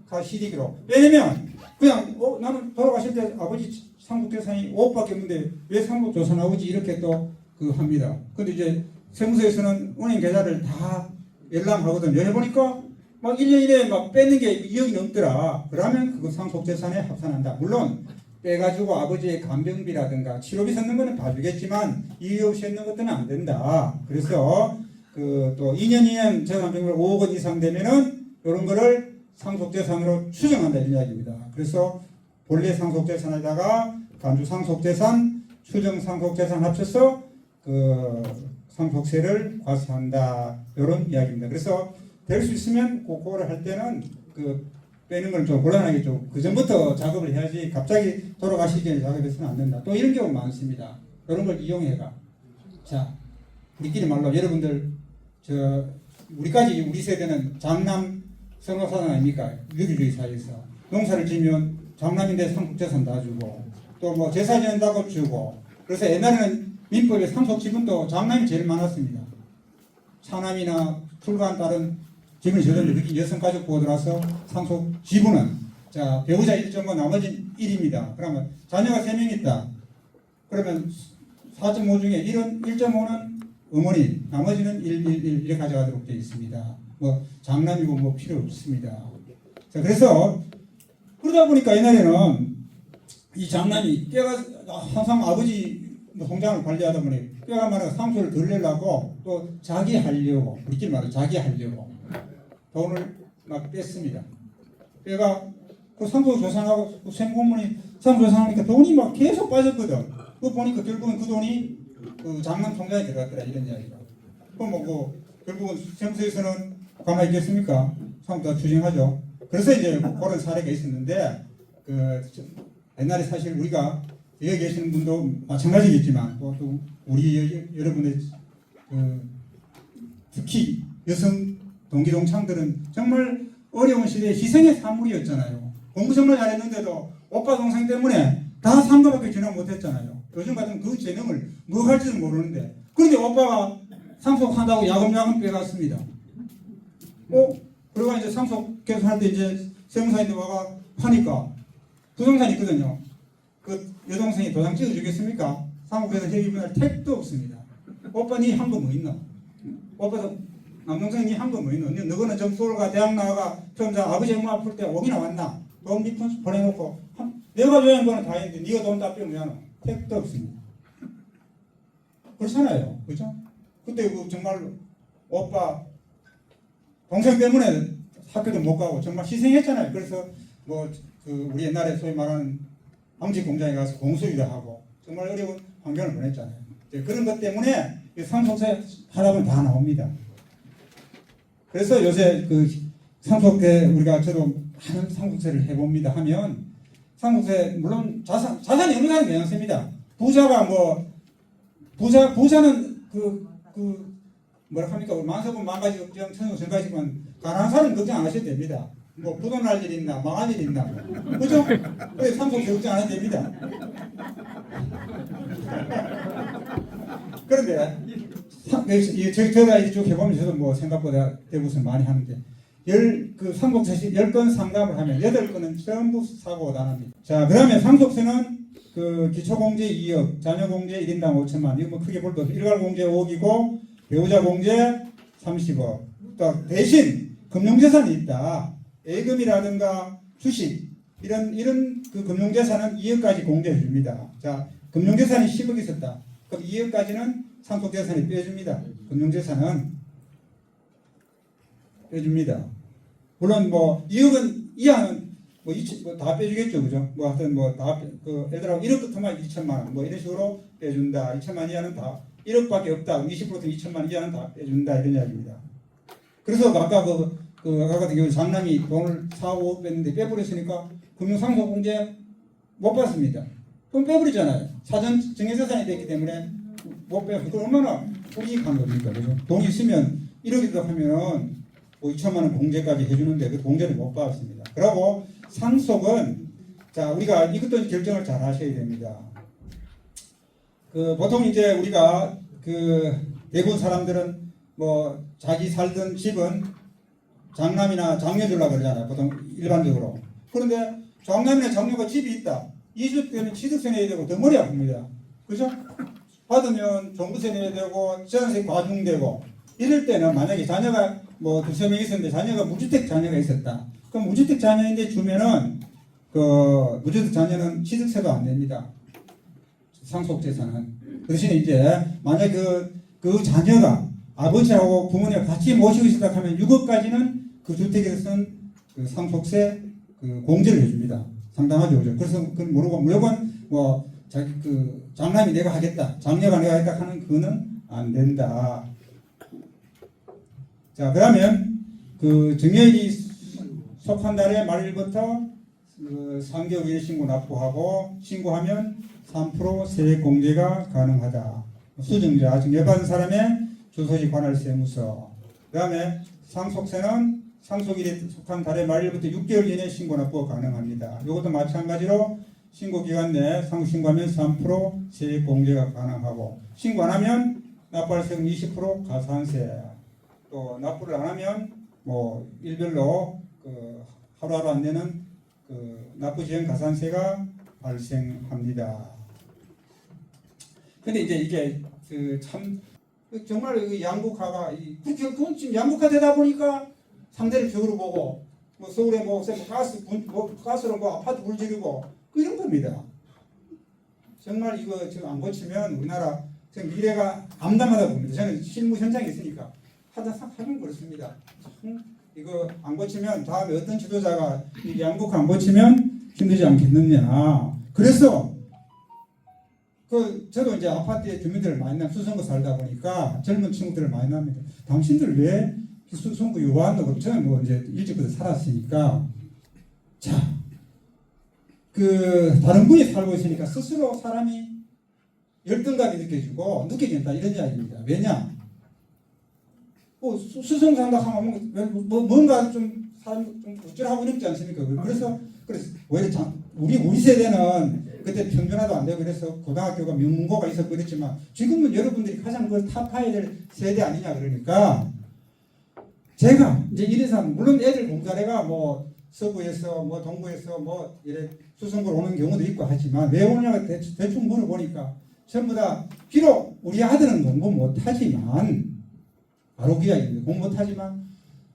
카드 CD기로 빼내면 그냥 나는 돌아가실 때 아버지 상속재산이 5억밖에 없는데 왜 상속조선아버지 이렇게 또 합니다. 근데 이제 세무서에서는 은행 계좌를 다 열람하거든요. 해보니까 막 1년 이내에 막 뺏는 게 2억이 넘더라. 그러면 그거 상속재산에 합산한다. 물론 빼가지고 아버지의 간병비라든가 치료비 썼는 거는 봐주겠지만 이유 없이 했는 것들은 안 된다. 그래서 또 2년 재산병률 5억 원 이상 되면은 이런 거를 상속재산으로 추정한다 이런 이야기입니다. 그래서 본래 상속재산에다가 간주 상속재산, 추정 상속재산 합쳐서 상속세를 과세한다 이런 이야기입니다. 그래서 될 수 있으면 그거를 할 때는 빼는 건 좀 곤란하겠죠. 그 전부터 작업을 해야지 갑자기 돌아가시기 전에 작업해서는 안 된다. 또 이런 경우 많습니다. 이런 걸 이용해가. 자, 우리끼리 말로 여러분들 우리 세대는 장남 선호사상 아닙니까? 유기주의 사회에서 농사를 지면 장남인데 상속재산 다 주고 또 뭐 제사 지낸다고 주고 그래서 옛날에는 민법에 상속지분도 장남이 제일 많았습니다. 차남이나 출가한 딸은 지분이 적은데 특히 여성가족 보호 들어와서 상속지분은 배우자 1.5 나머지 1입니다. 그러면 자녀가 3명 있다. 그러면 4.5 중에 1.5는 어머니, 나머지는 1 이렇게 가져가도록 되어 있습니다. 장남이고 필요 없습니다. 자, 그래서 그러다 보니까 옛날에는 이 장남이 항상 아버지 통장을 관리하다 보니 뼈가 많아 상속을 덜 내려고 또 자기 하려고 우리끼리 말해 자기 하려고 돈을 막 뺐습니다. 뼈가 상속 조사하고 생공문이 상속 조사하니까 돈이 막 계속 빠졌거든. 그 보니까 결국은 그 돈이 그 장남 통장에 들어갔더라 이런 이야기가. 그럼 뭐 결국은 세무서에서는 가만히 있겠습니까? 상부가 추징하죠. 그래서 이제 그런 사례가 있었는데 그 옛날에 사실 우리가 여기 계시는 분도 마찬가지겠지만 또 우리 여러분의 그 특히 여성 동기동창들은 정말 어려운 시대에 희생의 사물이었잖아요. 공부 정말 잘했는데도 오빠 동생 때문에 다 상가밖에 진학 못했잖아요. 요즘 같으면 그 재능을 뭐 할지도 모르는데 그런데 오빠가 상속한다고 야금야금 빼갔습니다. 그러고 이제 상속 계속 할 때 이제 세무사인데 와가 하니까 부동산이 있거든요. 그 여동생이 도장 찍어주겠습니까? 상속에서 해기분할 택도 없습니다. 오빠 니 한 거 뭐 있노? 오빠도 남동생 니 한 거 뭐 있노? 너거는 좀 서울가 대학 나가가 처음 아버지 엄마 아플 때 오기나 왔나? 돈 밑에 보내놓고 내가 좋아하는 거는 다 했는데 니가 돈 다 빼면 뭐하노? 택도 없습니다. 그렇잖아요. 그죠? 그때 그 정말로 오빠 동생 때문에 학교도 못 가고 정말 희생했잖아요. 그래서 뭐 그 우리 옛날에 소위 말하는 방직 공장에 가서 공수위도 하고 정말 어려운 환경을 보냈잖아요. 그런 것 때문에 상속세 하다 보면 다 나옵니다. 그래서 요새 그 상속세 우리가 저도 많은 상속세를 해봅니다 하면 상속세 물론 자산이 어느 사람이 괜찮습니다. 부자가 뭐 부자는 뭐라 합니까? 만석은 만가지 걱정, 천석 천가지만 가난한 사람은 걱정 안 하셔도 됩니다. 뭐 부도 날 일 있나, 망할 일 있나, 그죠? 그래서 상속세 걱정 안 해도 됩니다. 그런데 제가 이제 쭉 해보면 저도 뭐 생각보다 대부분 많이 하는데 그 상속세 10건 상담을 하면 8건은 전부 사고가 나납니다. 자, 그러면 상속세는 그 기초공제 2억, 자녀공제 1인당 5천만, 이거 뭐 크게 볼 것 없어요. 일괄공제 5억이고 배우자 공제 30억. 또 대신 금융재산이 있다. 예금이라든가 주식 이런 그 금융재산은 2억까지 공제해 줍니다. 자, 금융재산이 10억 있었다. 그럼 2억까지는 상속재산이 빼줍니다. 금융재산은 빼줍니다. 물론 뭐 2억은 이하는 뭐 다 빼주겠죠, 그죠? 뭐 하여튼 뭐 다 그 예를 들어 1억 끝만 2천만 원 뭐 이런 식으로 빼준다. 2천만 이하는 다 1억밖에 없다. 20% 2천만 이하는 다 빼준다 이런 이야기입니다. 그래서 아까 아까 같은 경우 장남이 돈을 4, 5억 뺐는데 빼버렸으니까 금융상속공제 못 받습니다. 그럼 빼버리잖아요. 사전 증여재산이 됐기 때문에 못 빼고 그걸 얼마나 우익한 겁니까, 그죠? 돈이 있으면 1억이라도 하면 뭐 2천만 원 공제까지 해주는데 그 공제를 못 받습니다. 그리고 상속은 자 우리가 이것도 결정을 잘 하셔야 됩니다. 그 보통 이제 우리가 그 대부분 사람들은 뭐 자기 살던 집은 장남이나 장녀 주려고 그러잖아요. 보통 일반적으로. 그런데 장남이나 장녀가 집이 있다. 이주 때는 취득세 내야 되고 더 머리 아픕니다. 그죠? 받으면 종부세 내야 되고 전세 과중되고 이럴 때는 만약에 자녀가 뭐 두세 명 있었는데 자녀가 무주택 자녀가 있었다. 그럼 무주택 자녀인데 주면은 그 무주택 자녀는 취득세도 안 냅니다. 상속재산은. 그 대신에 이제 만약에 그 자녀가 아버지하고 부모님 같이 모시고 있었다 하면 6억까지는 그 주택에서 쓴 그 상속세 그 공제를 해줍니다. 상당하죠, 그죠? 그래서 그건 모르고 무조건 뭐 자기 그 장남이 내가 하겠다, 장녀가 내가 하겠다 하는 그거는 안 된다. 자, 그러면 그 증여일이 속한 달의 말일부터 그 3개월 이내 신고 납부하고 신고하면 3% 세액 공제가 가능하다. 수증자, 증여받은 사람의 주소지 관할 세무서. 그 다음에 상속세는 상속일이 속한 달의 말일부터 6개월 이내 신고 납부가 가능합니다. 이것도 마찬가지로 신고기간 내 상속신고하면 3% 세액 공제가 가능하고 신고 안 하면 납부할 세금 20% 가산세. 또 납부를 안 하면 뭐 일별로 그 하루하루 안 내는 그 납부지연 가산세가 발생합니다. 근데 이제 이게 그 참 정말 그 양극화가 그건 지금 양극화되다 보니까 상대를 적으로 보고 뭐 서울에 뭐 가스로 뭐 아파트 불 지르고 이런 겁니다. 정말 이거 지금 안 고치면 우리나라 지금 미래가 암담하다 봅니다. 저는 실무 현장에 있으니까 하긴 그렇습니다. 이거 안 고치면 다음에 어떤 지도자가 이 양극화 안 고치면 힘들지 않겠느냐. 그래서 저도 이제 아파트에 주민들을 많이 나 수성구 살다 보니까 젊은 친구들을 많이 납니다. 당신들 왜 수성구 요구한다고? 그럼 저는 뭐 이제 일찍부터 살았으니까. 자, 다른 분이 살고 있으니까 스스로 사람이 열등감이 느껴진다 이런 이야기입니다. 왜냐? 수성 산다 하면 뭔가 좀 사람 좀 우쭐하고 있지 않습니까? 그래서 왜 우리 세대는 그때 평준화도 안 되고 그래서 고등학교가 명문고가 있었고 그랬지만 지금은 여러분들이 가장 그걸 타파해야 될 세대 아니냐 그러니까 제가 이제 이래서 물론 애들 공자래가 뭐 서구에서 뭐 동구에서 뭐 이래 수성구로 오는 경우도 있고 하지만 왜 오냐고 대충 물어보니까 전부 다 비록 우리 아들은 공부 못하지만 바로 그 이야기입니다. 공부 못하지만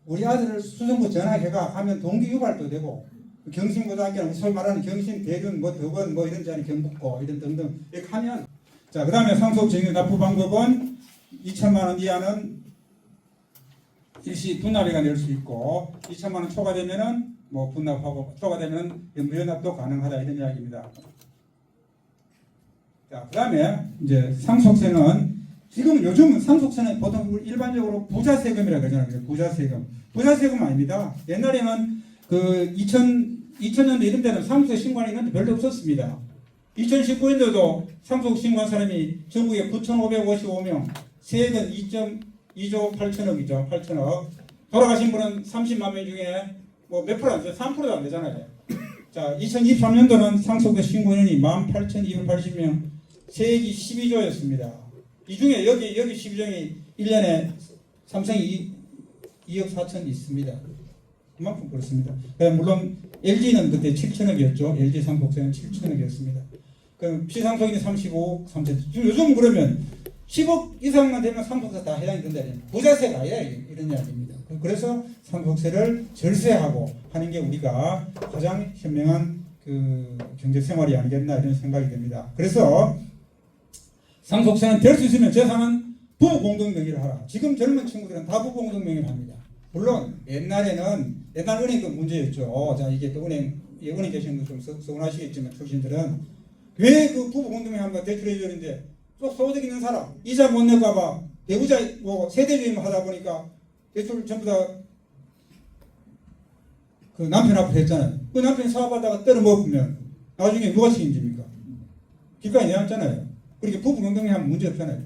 우리 아들을 수성구 전학해가 하면 동기 유발도 되고 경신고등학교는 소위 말하는 경신, 대륜, 뭐 덕원, 뭐 이런 자리 경북고 이런 등등 이렇게 하면 자 그다음에 상속증여 납부 방법은 2천만 원 이하는 일시 분납회가 낼 수 있고 2천만 원 초과되면은 뭐 분납하고 초과되면은 무연납도 가능하다 이런 이야기입니다. 자 그다음에 이제 상속세는 지금 요즘은 상속세는 보통 일반적으로 부자세금이라고 그러잖아요. 부자세금 아닙니다. 옛날에는 2000년도 이런 때는 상속세 신고하는 인원도 별로 없었습니다. 2019년도도 상속 신고한 사람이 전국에 9,555명, 세액은 2.2조 8천억이죠. 8천억. 돌아가신 분은 30만 명 중에 뭐 몇 프로 안 돼요? 3%도 안 되잖아요. 자, 2023년도는 상속세 신고 인원이 18,280명, 세액이 12조였습니다. 이 중에 여기 12조이 1년에 삼성이 2억 4천 있습니다. 그만큼 그렇습니다. 물론 LG는 그때 7천억이었죠. LG 상속세는 7천억이었습니다. 그럼 피상속인이 35억 3천. 요즘 그러면 10억 이상만 되면 상속세 다 해당이 된다. 부자세가 아니라 이런 이야기입니다. 그래서 상속세를 절세하고 하는 게 우리가 가장 현명한 경제 생활이 아니겠나 이런 생각이 듭니다. 그래서 상속세는 될 수 있으면 재산은 부부 공동명의로 하라. 지금 젊은 친구들은 다 부부 공동명의로 합니다. 물론 옛날 은행 그 문제였죠. 자 이게 또 은행 계시는 분 좀 서운하시겠지만 출신들은 왜 그 부부 공동명의 하면 대출해 주는데 쏙 소득 있는 사람 이자 못 낼까봐 배우자 뭐 세대주의만 하다 보니까 대출 전부 다 그 남편 앞에 했잖아요. 그 남편이 사업하다가 떨어먹으면 나중에 누가 책임집니까? 기까지 내놨잖아요. 그렇게 부부 공동명의 하면 문제 없잖아요.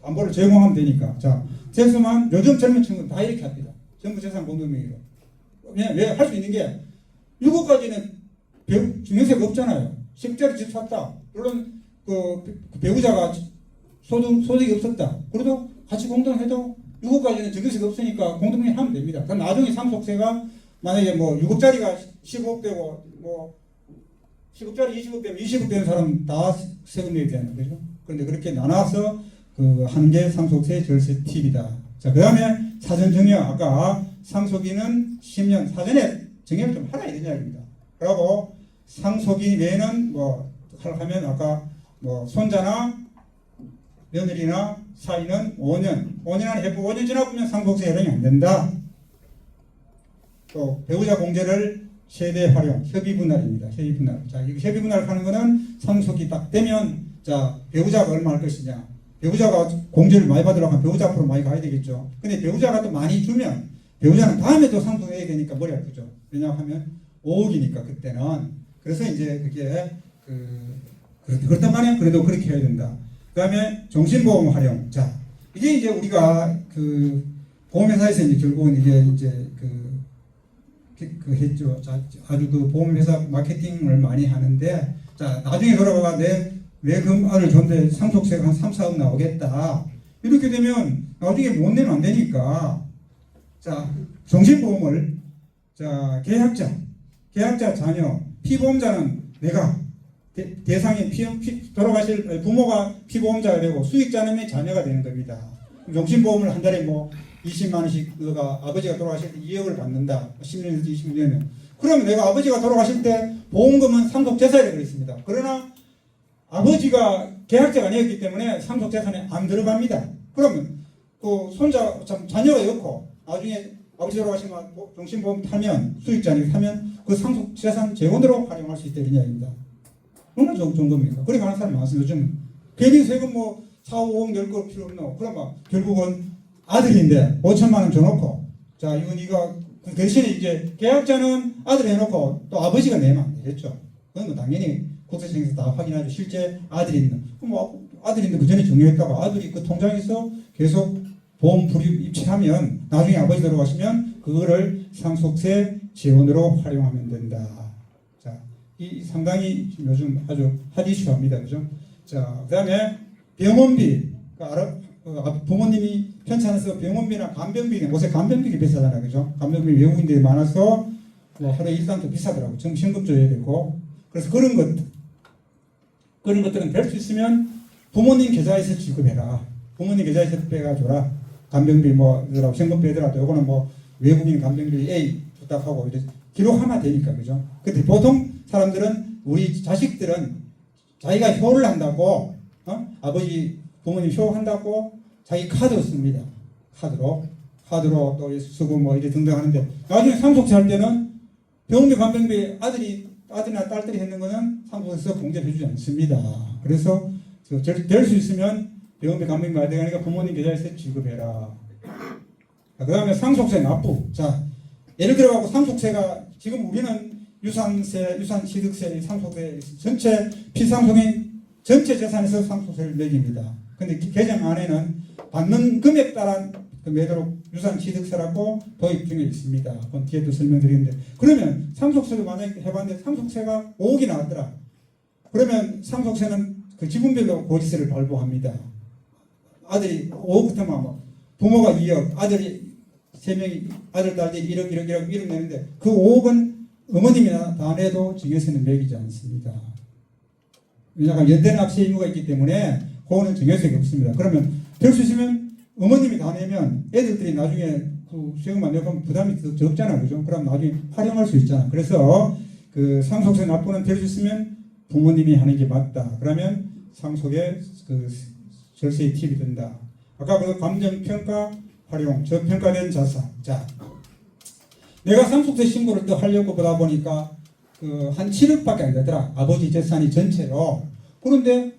담보를 제공하면 되니까. 자, 재수만 요즘 젊은 친구는 다 이렇게 합니다. 전부 재산 공동명의로. 왜 할 수 있는 게 7가지는 증여세가 없잖아요. 10짜리 집 샀다. 물론 그 배우자가 소득이 없었다. 그래도 같이 공동해도 7가지는 증여세가 없으니까 공동명의 하면 됩니다. 그럼 나중에 상속세가 만약에 뭐 6억짜리가 15억 되고 뭐 10억짜리 20억 되면 20억 되는 사람 다 세금 내야 되는 거죠. 그런데 그렇게 나눠서 하는 게 상속세 절세 팁이다. 자, 그 다음에 사전 증여. 아까 상속인은 10년 사전에 증여를 좀 하라 이런 이야기입니다. 그리고 상속인 외에는 뭐 하면 아까 뭐 손자나 며느리나 사위는 5년 안에 해보고 5년 지나보면 상속세 해당이 안 된다. 또 배우자 공제를 세대 활용, 협의분할입니다. 협의분할. 자, 이 협의분할 하는 거는 상속이 딱 되면 자 배우자가 얼마 할 것이냐. 배우자가 공제를 많이 받으려고 하면 배우자 앞으로 많이 가야 되겠죠. 근데 배우자가 또 많이 주면 배우자는 다음에 또 상속해야 되니까 머리 아프죠. 왜냐하면 5억이니까 그때는. 그래서 이제 그게 그렇단 말이야. 그래도 그렇게 해야 된다. 그 다음에 종신보험 활용. 자, 이게 이제 우리가 보험회사에서 이제 결국은 이게 이제 했죠. 자, 아주 보험회사 마케팅을 많이 하는데, 자, 나중에 돌아가 내 아들 존대 상속세가 한 3, 4억 나오겠다. 이렇게 되면 나중에 못 내면 안 되니까, 자, 종신보험을, 자, 계약자 자녀, 피보험자는 내가 대상이 돌아가실 부모가 피보험자가 되고 수익자는 자녀가 되는 겁니다. 종신보험을 한 달에 뭐 20만 원씩 너가 아버지가 돌아가실 때 2억을 받는다. 10년에서 20년이면. 그러면 내가 아버지가 돌아가실 때 보험금은 상속재산이라고 그랬습니다. 그러나 아버지가 계약자가 아니었기 때문에 상속재산에 안 들어갑니다. 그러면 자녀가 있고 나중에 아버지 돌아가시면 종신보험 타면 수익자니 타면 그 상속재산 재원으로 활용할 수 있다 이런 이야기입니다. 얼마나 좋은 겁니까? 그렇게 하는 사람이 많습니다. 요즘 괜히 세금 뭐 4, 5억 낼 거 필요 없노. 그러면 결국은 아들인데 5천만 원 줘놓고, 자 이건 이거 그 대신에 이제 계약자는 아들 해놓고 또 아버지가 내면 안 되겠죠. 그건 뭐 당연히 국세청에서 다 확인하죠. 실제 아들이 있는. 뭐 아들이 있는 그 전에 정리했다가 아들이 그 통장에서 계속 보험 불입 입찰하면 나중에 아버지 돌아가시면 그거를 상속세 지원으로 활용하면 된다. 자, 이 상당히 요즘 아주 핫 이슈합니다. 그죠? 자, 그 다음에 병원비. 부모님이 편찮아서 병원비나 간병비, 요새 간병비가 비싸잖아요. 그죠? 간병비 외국인들이 많아서 뭐 하루에 일당도 비싸더라고요. 좀 현금 줘야 되고. 그래서 그런 것들은 될 수 있으면 부모님 계좌에서 지급해라. 부모님 계좌에서 빼가줘라. 간병비 뭐 현금 빼더라도 요거는 뭐 외국인 간병비 A 부탁하고 이제 기록하면 되니까. 그죠? 근데 보통 사람들은, 우리 자식들은 자기가 효를 한다고, 아버지 부모님 효 한다고 자기 카드 씁니다. 카드로 또 쓰고 뭐 이제 등등 하는데, 나중에 상속세 할 때는 병원비 간병비 아들이나 딸들이 했는 거는 상속세에서 공제해주지 않습니다. 그래서 될 수 있으면 병원비 간병비 안 되니까 부모님 계좌에서 지급해라. 그 다음에 상속세 납부. 자, 예를 들어가고 상속세가 지금 우리는 유산세, 유산취득세, 상속세 전체 피상속인 전체 재산에서 상속세를 매깁니다. 근데 개정안에는 받는 금액 따라 매도록 유산취득세라고 도입 중에 있습니다. 그건 뒤에도 설명드리는데, 그러면 상속세도 만약에 해봤는데 상속세가 5억이 나왔더라. 그러면 상속세는 그 지분별로 고지세를 발부합니다. 아들이 5억부터만 뭐 부모가 2억, 아들이 3명이 아들 딸들이 1억 내는데 그 5억은 어머님이나 다 내도 증여세는 매기지 않습니다. 왜냐하면 연대 납세 의무가 있기 때문에 그거는 증여세가 없습니다. 그러면 될 수 있으면 어머님이 다 내면 애들들이 나중에 그 세금 안 내면 부담이 더 적잖아. 그죠? 그럼 나중에 활용할 수 있잖아. 그래서 그 상속세 납부는 될 수 있으면 부모님이 하는 게 맞다. 그러면 상속에 그 절세의 팁이 된다. 아까 그 감정평가 활용, 저평가된 자산. 자, 내가 상속세 신고를 또 하려고 보다 보니까 그 한 7억밖에 안 되더라. 아버지 재산이 전체로. 그런데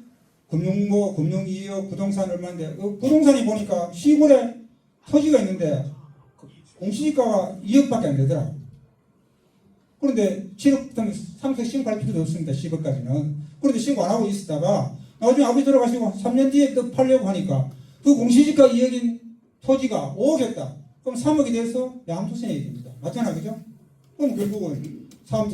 금융이익, 부동산 얼마인데, 부동산이 보니까 시골에 토지가 있는데 공시지가가 2억밖에 안 되더라. 그런데 7억 때문에 상속세 신고할 필요도 없습니다. 10억까지는. 그런데 신고 안 하고 있었다가 나중에 아버지 돌아가시고 3년 뒤에 또 팔려고 하니까 그 공시지가 2억인 토지가 5억이었다. 그럼 3억이 돼서 양도세 내야 됩니다. 맞잖아, 그죠? 그럼 결국은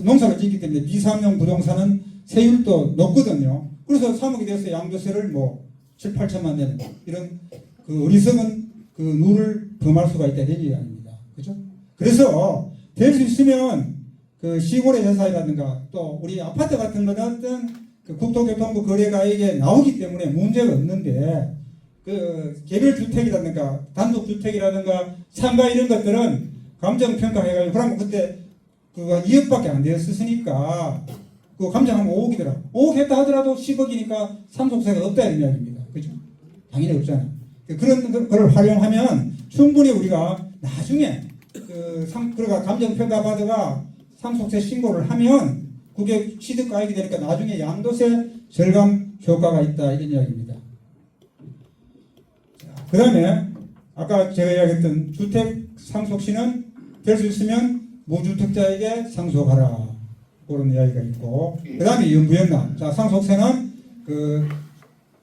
농사를 짓기 때문에 비상용 부동산은 세율도 높거든요. 그래서 3억이 돼서 양도세를 뭐 7, 8천만 내는 이런 그 어리석은 그 룰을 범할 수가 있다 이런 이야기입니다. 그죠? 그래서 될 수 있으면 그 시골의 회사라든가 또 우리 아파트 같은 거는 어떤 그 국토교통부 거래가액에 나오기 때문에 문제가 없는데, 그 개별주택이라든가 단독주택이라든가 상가 이런 것들은 감정평가해가지고 그러면 그때 그거 2억밖에 안 되었으니까 그 감정하면 5억이더라. 5억 했다 하더라도 10억이니까 상속세가 없다 이런 이야기입니다. 그죠? 당연히 없잖아. 그런 걸 활용하면 충분히 우리가 나중에 그러니까 감정평가 받아가 상속세 신고를 하면 그게 취득가액이 되니까 나중에 양도세 절감 효과가 있다 이런 이야기입니다. 그 다음에 아까 제가 이야기했던 주택 상속시는 될 수 있으면 무주택자에게 상속하라 그런 이야기가 있고, 그 다음에 연부연납. 자, 상속세는 그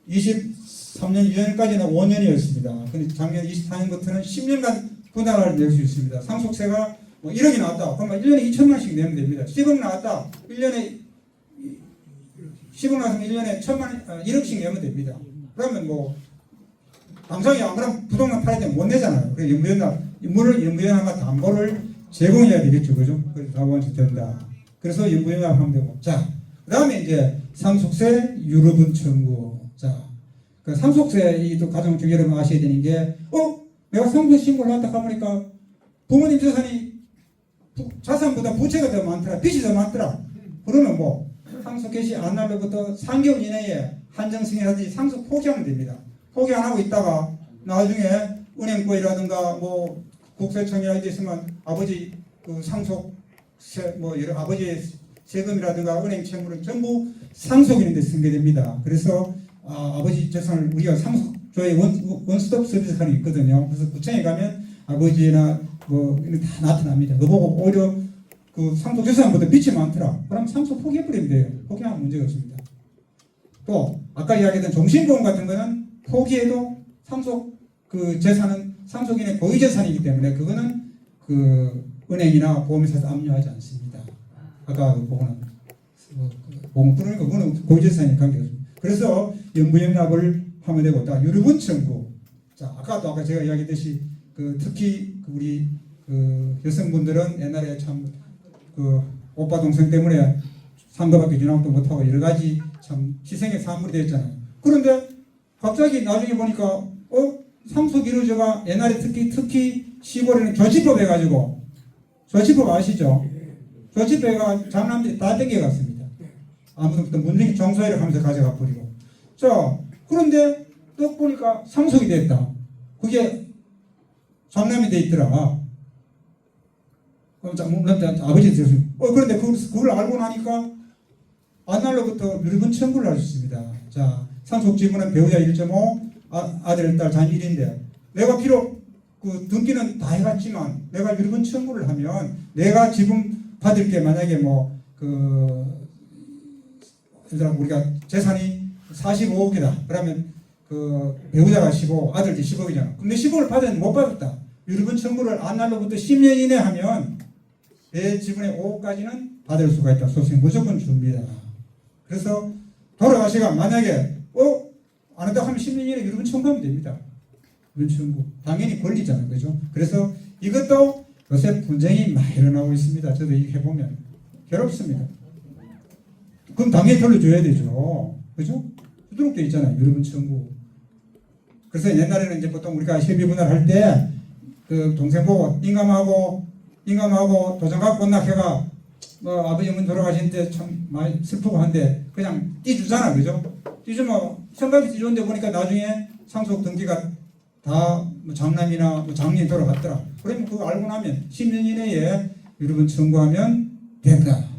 23년 이전까지는 5년이었습니다. 근데 작년 24년부터는 10년간 분할을 낼 수 있습니다. 상속세가 뭐 1억이 나왔다. 그러면 1년에 2천만씩 내면 됩니다. 10억 나왔다. 1년에 10억 나왔으면 1년에 1억씩 내면 됩니다. 그러면 뭐 당장이 안 그러면 부동산 팔 때 못 내잖아요. 그래서 연부연납과 담보를 제공해야 되겠죠. 그죠? 그래서 담보가 된다. 그래서 연부연납 하면 되고. 자, 그 다음에 이제 상속세 유류분 청구. 자, 그 상속세 이도 가장 중요한 여러분 아셔야 되는 게, 내가 상속세 신고를 한다 하니까 부모님 재산이 자산보다 부채가 더 많더라. 빚이 더 많더라. 그러면 뭐 상속 개시 안 날로부터 3개월 이내에 한정 승인하든지 상속 포기하면 됩니다. 포기 안 하고 있다가 나중에 은행권이라든가 뭐 국세청이나 이제 있으면 아버지 그 상속세 뭐 여러 아버지의 세금이라든가 은행 채무를 전부 상속인데 승계됩니다. 그래서 아버지 재산을 우리가 상속조의 원스톱 서비스가 있거든요. 그래서 구청에 가면 아버지나 뭐 이런 다 나타납니다. 그보고 오히려 그 상속 재산보다 빚이 많더라. 그럼 상속 포기해버리면 돼요. 포기하면 문제가 없습니다. 또 아까 이야기했던 종신보험 같은 거는 포기해도 상속 그 재산은 상속인의 고유 재산이기 때문에 그거는 그 은행이나 보험회사에서 압류하지 않습니다. 아까 그 보험은 보험 그러니까 그거는 고유 재산이 관계없습니다. 그래서 영부영납을 하면 되고, 유류분 청구. 자, 아까 제가 이야기했듯이 그 특히 그 우리 그 여성분들은 옛날에 참 그 오빠 동생 때문에 상가밖에 진학도 못하고 여러 가지 참 희생의 산물이 됐잖아요. 그런데 갑자기 나중에 보니까 상속이 이루어져가 옛날에 특히 시골에는 조치법 해가지고 조치법 아시죠? 조치법가 장남들이 다 땡겨갔습니다. 아무튼 문재인 정소회를 하면서 가져가 버리고. 자, 그런데 또 보니까 상속이 됐다. 그게 장남이 돼 있더라. 아버지 됐어요. 그런데 그걸 알고 나니까 안날로부터 유류분 청구를 할 수 있습니다. 자, 상속 지분은 배우자 1.5, 아들, 딸, 자녀 1인데 내가 비록 그 등기는 다 해갔지만 내가 유류분 청구를 하면 내가 지분 받을 게 만약에 우리가 재산이 45억이다. 그러면 그 배우자가 15, 아들이 10억이잖아. 근데 10억을 받았는데 못 받았다. 유류분 청구를 안날로부터 10년 이내 하면 내 지분의 5억까지는 받을 수가 있다. 소생 무조건 줍니다. 그래서 돌아가시가 만약에 안 한다고 하면 10년 이내 유류분 청구하면 됩니다. 유류분 청구. 당연히 권리잖아요. 그죠? 그래서 이것도 요새 분쟁이 많이 일어나고 있습니다. 저도 이렇게 해보면 괴롭습니다. 그럼 당연히 돌려줘야 되죠. 그죠? 수두룩 돼 있잖아요. 유류분 청구. 그래서 옛날에는 이제 보통 우리가 협의 분할 할 때 그 동생 보고 인감하고 도장 갖고 낙해가 아버지 어머니 돌아가신 때 참 많이 슬프고 한데 그냥 띄주잖아. 그죠? 띄주면 생각이 띄주는데 보니까 나중에 상속 등기가 다 장남이나 장녀이 돌아갔더라. 그러면 그거 알고 나면 10년 이내에 유류분 청구하면 된다.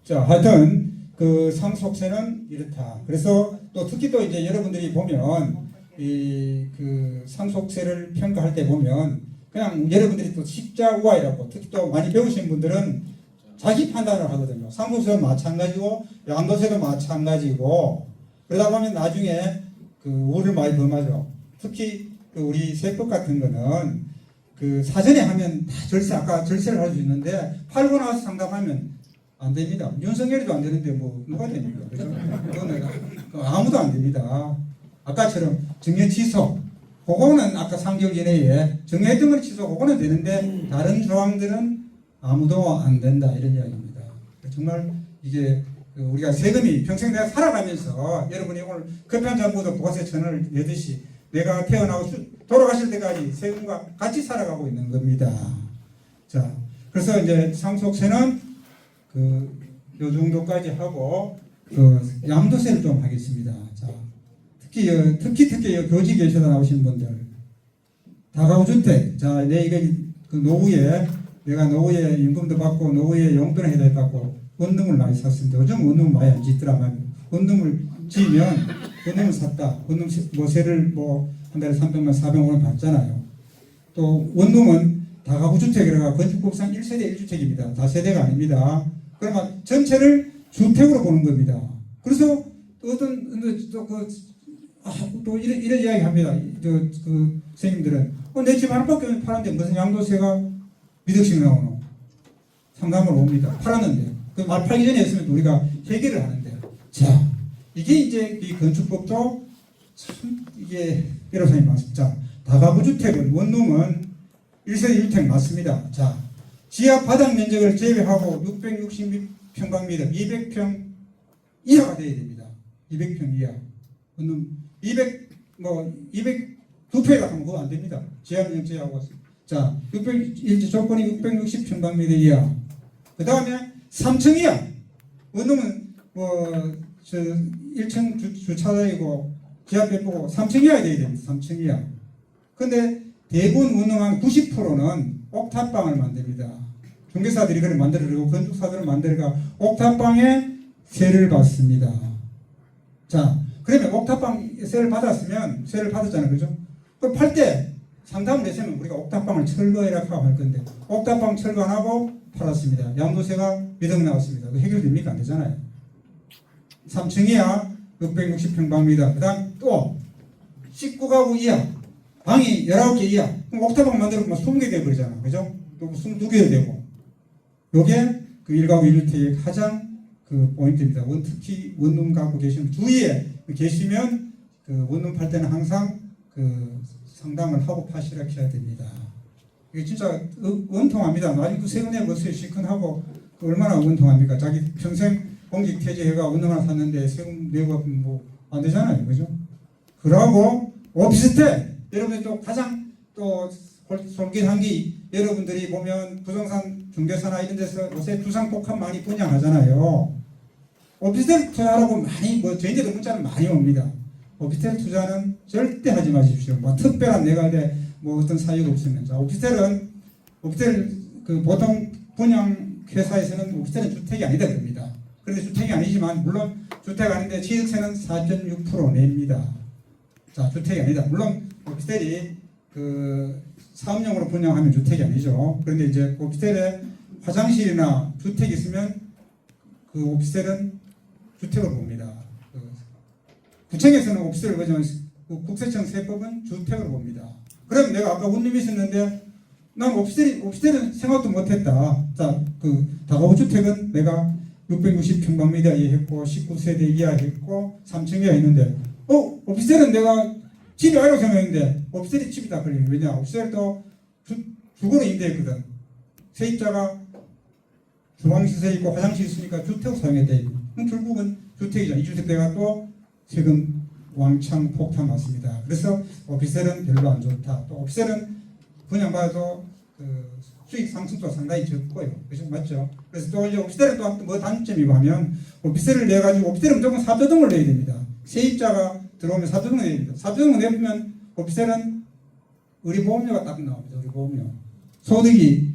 자, 하여튼 그 상속세는 이렇다. 그래서 또 특히 또 이제 여러분들이 보면 그 상속세를 평가할 때 보면 그냥 여러분들이 또 십자우아이라고 특히 또 많이 배우신 분들은 자기 판단을 하거든요. 상속세도 마찬가지고 양도세도 마찬가지고 그러다 보면 나중에 그 우를 많이 범하죠. 특히 그 우리 세법 같은 거는 그 사전에 하면 다 아까 절세를 할 수 있는데 팔고 나서 상담하면 안 됩니다. 윤석열이도 안 되는데 뭐 누가 됩니까? 그죠? 그거는 아무도 안 됩니다. 아까처럼 증여 취소, 그거는 아까 3개월 이내에 정해했던 걸 취소, 그거는 되는데 다른 조항들은 아무도 안 된다 이런 이야기입니다. 정말 이게 우리가 세금이 평생 내가 살아가면서 여러분이 오늘 커피 한 잔 먹어도 부가세 1,000원을 내듯이 내가 태어나고 돌아가실 때까지 세금과 같이 살아가고 있는 겁니다. 자, 그래서 이제 상속세는 요 정도까지 하고 양도세를 좀 하겠습니다. 자, 특히 교지 계셔서 나오신 분들 다가구 주택. 자, 내가 노후에 임금도 받고 노후에 용돈을 해야 될고 원룸을 많이 샀습니다. 요즘 원룸 많이 안 짓더라. 원룸을 지으면 원룸을 샀다. 원룸 세를 한 달에 300만 400만 받잖아요. 또 원룸은 다가구 주택이라고 건축법상 1세대 1주택입니다. 다세대가 아닙니다. 그러면 전체를 주택으로 보는 겁니다. 그래서 또 이런 이야기 합니다. 그 선생님들은 내 집 하나밖에 팔았는데 무슨 양도세가 미덕씩 나오노? 상담을 옵니다. 팔았는데 그 말 팔기 전에 했으면 우리가 해결을 하는데 자, 이게 이제 이 건축법도 참 이게 변호사님 맞습니다. 자, 다가구 주택은 원룸은 1세대 1주택 맞습니다. 자, 지하 바닥 면적을 제외하고 660평방미터 200평 이하가 되어야 됩니다. 200평 이하. 원룸 202평 하면 그거 안 됩니다. 지하 면적 제외하고. 자, 조건이 660평방미터 이하. 그 다음에 3층 이하. 원룸은 1층 주차장이고 지하 빼고 3층 이하가 되어야 됩니다. 3층 이하. 근데 대부분 원룸 한 90%는 옥탑방을 만듭니다. 중개사들이 그걸 만들어내고 건축사들을 만들어가 옥탑방에 세를 받습니다. 자, 그러면 옥탑방 세를 받았으면 세를 받았잖아요, 그죠? 그럼 팔 때 상담을 했으면 우리가 옥탑방을 철거해라 하고 할 건데 옥탑방 철거 안 하고 팔았습니다. 양도세가 몇 억 나왔습니다. 그 해결됩니까? 안 되잖아요. 3층이야 660평방미터. 그 다음 또 19가구 이하 방이 19개 이하 그럼 옥탑방 만들면 20개 되어버리잖아, 그죠? 또 22개 되고 요게 그 1가구 1주택의 가장 그 포인트입니다. 특히 원룸 갖고 계시면 주위에 계시면 그 원룸 팔 때는 항상 그 상담을 하고 파시라 해야 됩니다. 이게 진짜 원통합니다. 나중에 그 세금 내고 시큰하고 그 얼마나 원통합니까? 자기 평생 공직 퇴직해가 원룸 하나 샀는데 세금 내고 뭐 안 되잖아요, 그죠? 그러고 오피스텔 여러분들 또 가장 또 솔깃한 게 여러분들이 보면 부동산 중개사나 이런 데서 요새 주상복합 많이 분양하잖아요. 오피스텔 투자하라고 많이 저희들도 문자는 많이 옵니다. 오피스텔 투자는 절대 하지 마십시오. 뭐 특별한 내가 뭐 어떤 사유가 없으면. 자, 오피스텔 그 보통 분양 회사에서는 오피스텔은 주택이 아니다 그럽니다. 그런데 주택이 아니지만 물론 주택 아닌데 취득세는 4.6% 냅니다. 자, 주택이 아니다. 물론 오피스텔이 그 사업용으로 분양하면 주택이 아니죠. 그런데 이제 오피스텔에 화장실이나 주택이 있으면 그 오피스텔은 주택을 봅니다. 구청에서는 오피스텔을 보지만 국세청 세법은 주택으로 봅니다. 그럼 내가 아까 원룸이 있었는데 난 오피스텔은 생각도 못했다. 자, 그 다가구 주택은 내가 660평방미터 했고 19세대 이하 했고 3층 이하 있는데 오피스텔은 내가 집이 아니라고 생각했는데 오피스텔이 집이다 걸리는. 왜냐? 오피스텔도 주거로 임대했거든. 세입자가 주방시설 있고 화장실 있으니까 주택 사용했대. 그럼 결국은 주택이잖아. 2주택대가 또 세금 왕창 폭탄 맞습니다. 그래서 오피스텔은 별로 안 좋다. 또 오피스텔은 분양받아도 그 수익 상승도 상당히 적고요. 그죠? 맞죠? 그래서 또 이제 오피스텔은 또 뭐 단점이고 하면 오피스텔을 내가지고 오피스텔은 무조건 사조등을 내야 됩니다. 세입자가 들어오면 사조등을 내야 됩니다. 사조등을 내면 오피스텔은 의료보험료가 딱 나옵니다. 의료보험료. 소득이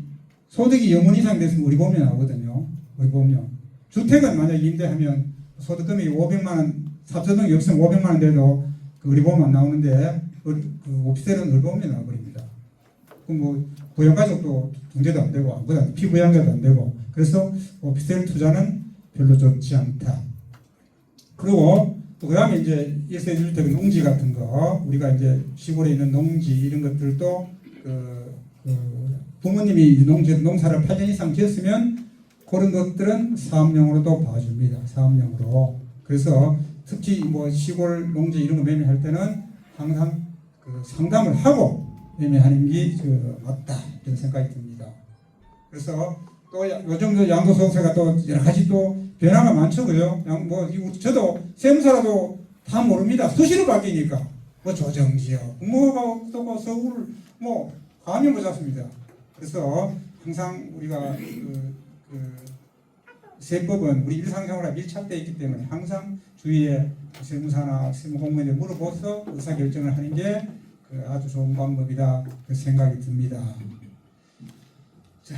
0원 이상 됐으면 의료보험료 나오거든요. 의료보험료. 주택은 만약 임대하면 소득 금액이 500만 원, 사조등이 없으면 500만 원 돼도 그 의료보험 안 나오는데 그 오피스텔은 의료보험료 나와버립니다. 그럼 뭐 부양가족도 중재도 안 되고 아무것도 피부양자도 안 되고 그래서 오피스텔 투자는 별로 좋지 않다. 그리고 또 그다음에 이제 1세 1주택 농지 같은 거 우리가 이제 시골에 있는 농지 이런 것들도 부모님이 농사를 8년 이상 지었으면 그런 것들은 사업용으로도 봐줍니다. 사업용으로. 그래서 특히 뭐 시골 농지 이런 거 매매할 때는 항상 그 상담을 하고 매매하는 게 맞다 이런 생각이 듭니다. 그래서 또 요즘 양도소득세가 또 여러 가지 또 변화가 많죠, 그죠? 뭐 저도 세무사라도 다 모릅니다. 수시로 바뀌니까 뭐 조정지역, 뭐가 또 서울 뭐 감이 못 잡습니다. 그래서 항상 우리가 세법은 우리 일상생활에 밀착되어 있기 때문에 항상 주위에 세무사나 세무공무원에 물어보서 의사결정을 하는 게 아주 좋은 방법이다 그 생각이 듭니다. 자,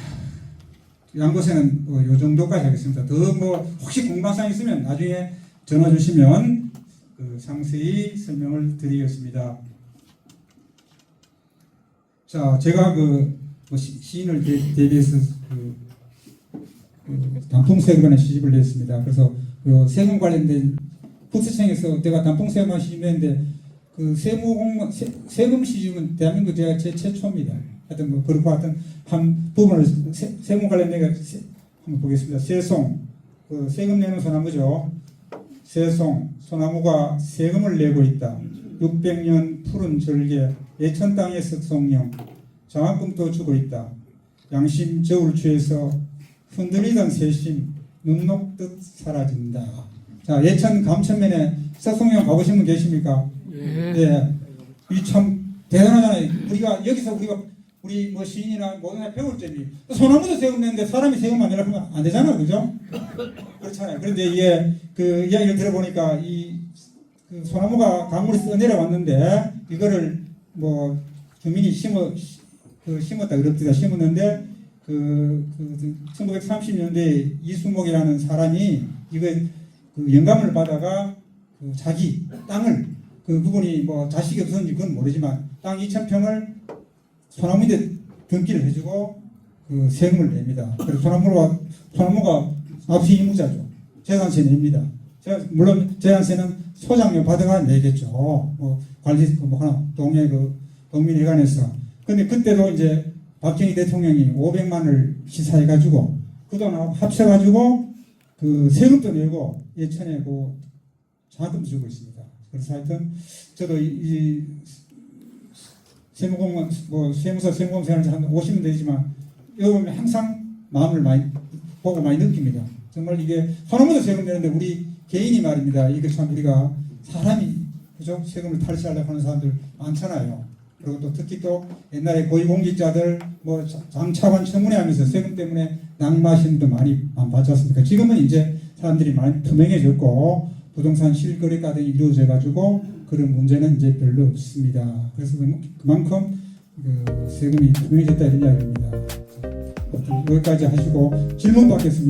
양도세는 요 정도까지 하겠습니다. 더 뭐 혹시 궁금한 있으면 나중에 전화 주시면 상세히 설명을 드리겠습니다. 자, 제가 시인을 대비해서 단풍세금에 시집을 냈습니다. 그래서 세금 관련된 국세청에서 내가 단풍세금만 시집냈는데 세금 시집은 대한민국 제가 최초입니다. 하여튼 뭐 그렇고 하여튼 한 부분을 세금 관련된 한번 보겠습니다. 새송 세금 내는 소나무죠. 새송 소나무가 세금을 내고 있다. 600년 푸른 절개 예천 땅에서 성령 장학금도 주고 있다. 양심 저울 취해서 흔들리던 새심 눈 녹듯 사라진다. 자, 예천 감천면에 서송령 가보신 분 계십니까? 예. 이 참 대단하잖아요. 여기서 우리 뭐 시인이나 모든 게 배울 점이 소나무도 세금 내는데 사람이 세금 안 내려고 하면 안 되잖아요, 그죠? 그렇잖아요. 그런데 이게 그 이야기를 들어보니까 그 소나무가 강물에서 내려왔는데 이거를 뭐 주민이 심었다 그럽니다. 심었는데 그 1930년대 이수목이라는 사람이 이거 그 영감을 받아가 그 자기 땅을 그분이 뭐 자식이 없었는지 그건 모르지만 땅 2,000평을 소나무인데 등기를 해주고 그 세금을 냅니다. 그리고 소나무가 압수 의무자죠. 재산세 냅니다. 물론 재산세는 소장료 받아가 내겠죠. 뭐 관리 뭐 하나 동네 그 동민회관에서. 근데 그때도 이제 박정희 대통령이 500만을 시사해가지고 그 돈하고 합쳐가지고 그 세금도 내고 예천에 그 장학금도 주고 있습니다. 그래서 하여튼 저도 이 세무공무원 뭐 세무사 세무공무원 생활을 한 50년 되지만 여기 보면 항상 마음을 많이 보고 많이 느낍니다. 정말 이게 소나무도 세금 내는데 우리 개인이 말입니다. 이게 참 우리가 사람이 그죠? 세금을 탈취하려고 하는 사람들 많잖아요. 그리고 또 특히 또 옛날에 고위공직자들 뭐 장차관 청문회 하면서 세금 때문에 낙마하시는 분도 많이 안 받지 않습니까? 지금은 이제 사람들이 많이 투명해졌고 부동산 실거래가 등이 이루어져 가지고 그런 문제는 이제 별로 없습니다. 그래서 그만큼 그 세금이 투명해졌다 이런 이야기입니다. 여기까지 하시고 질문 받겠습니다.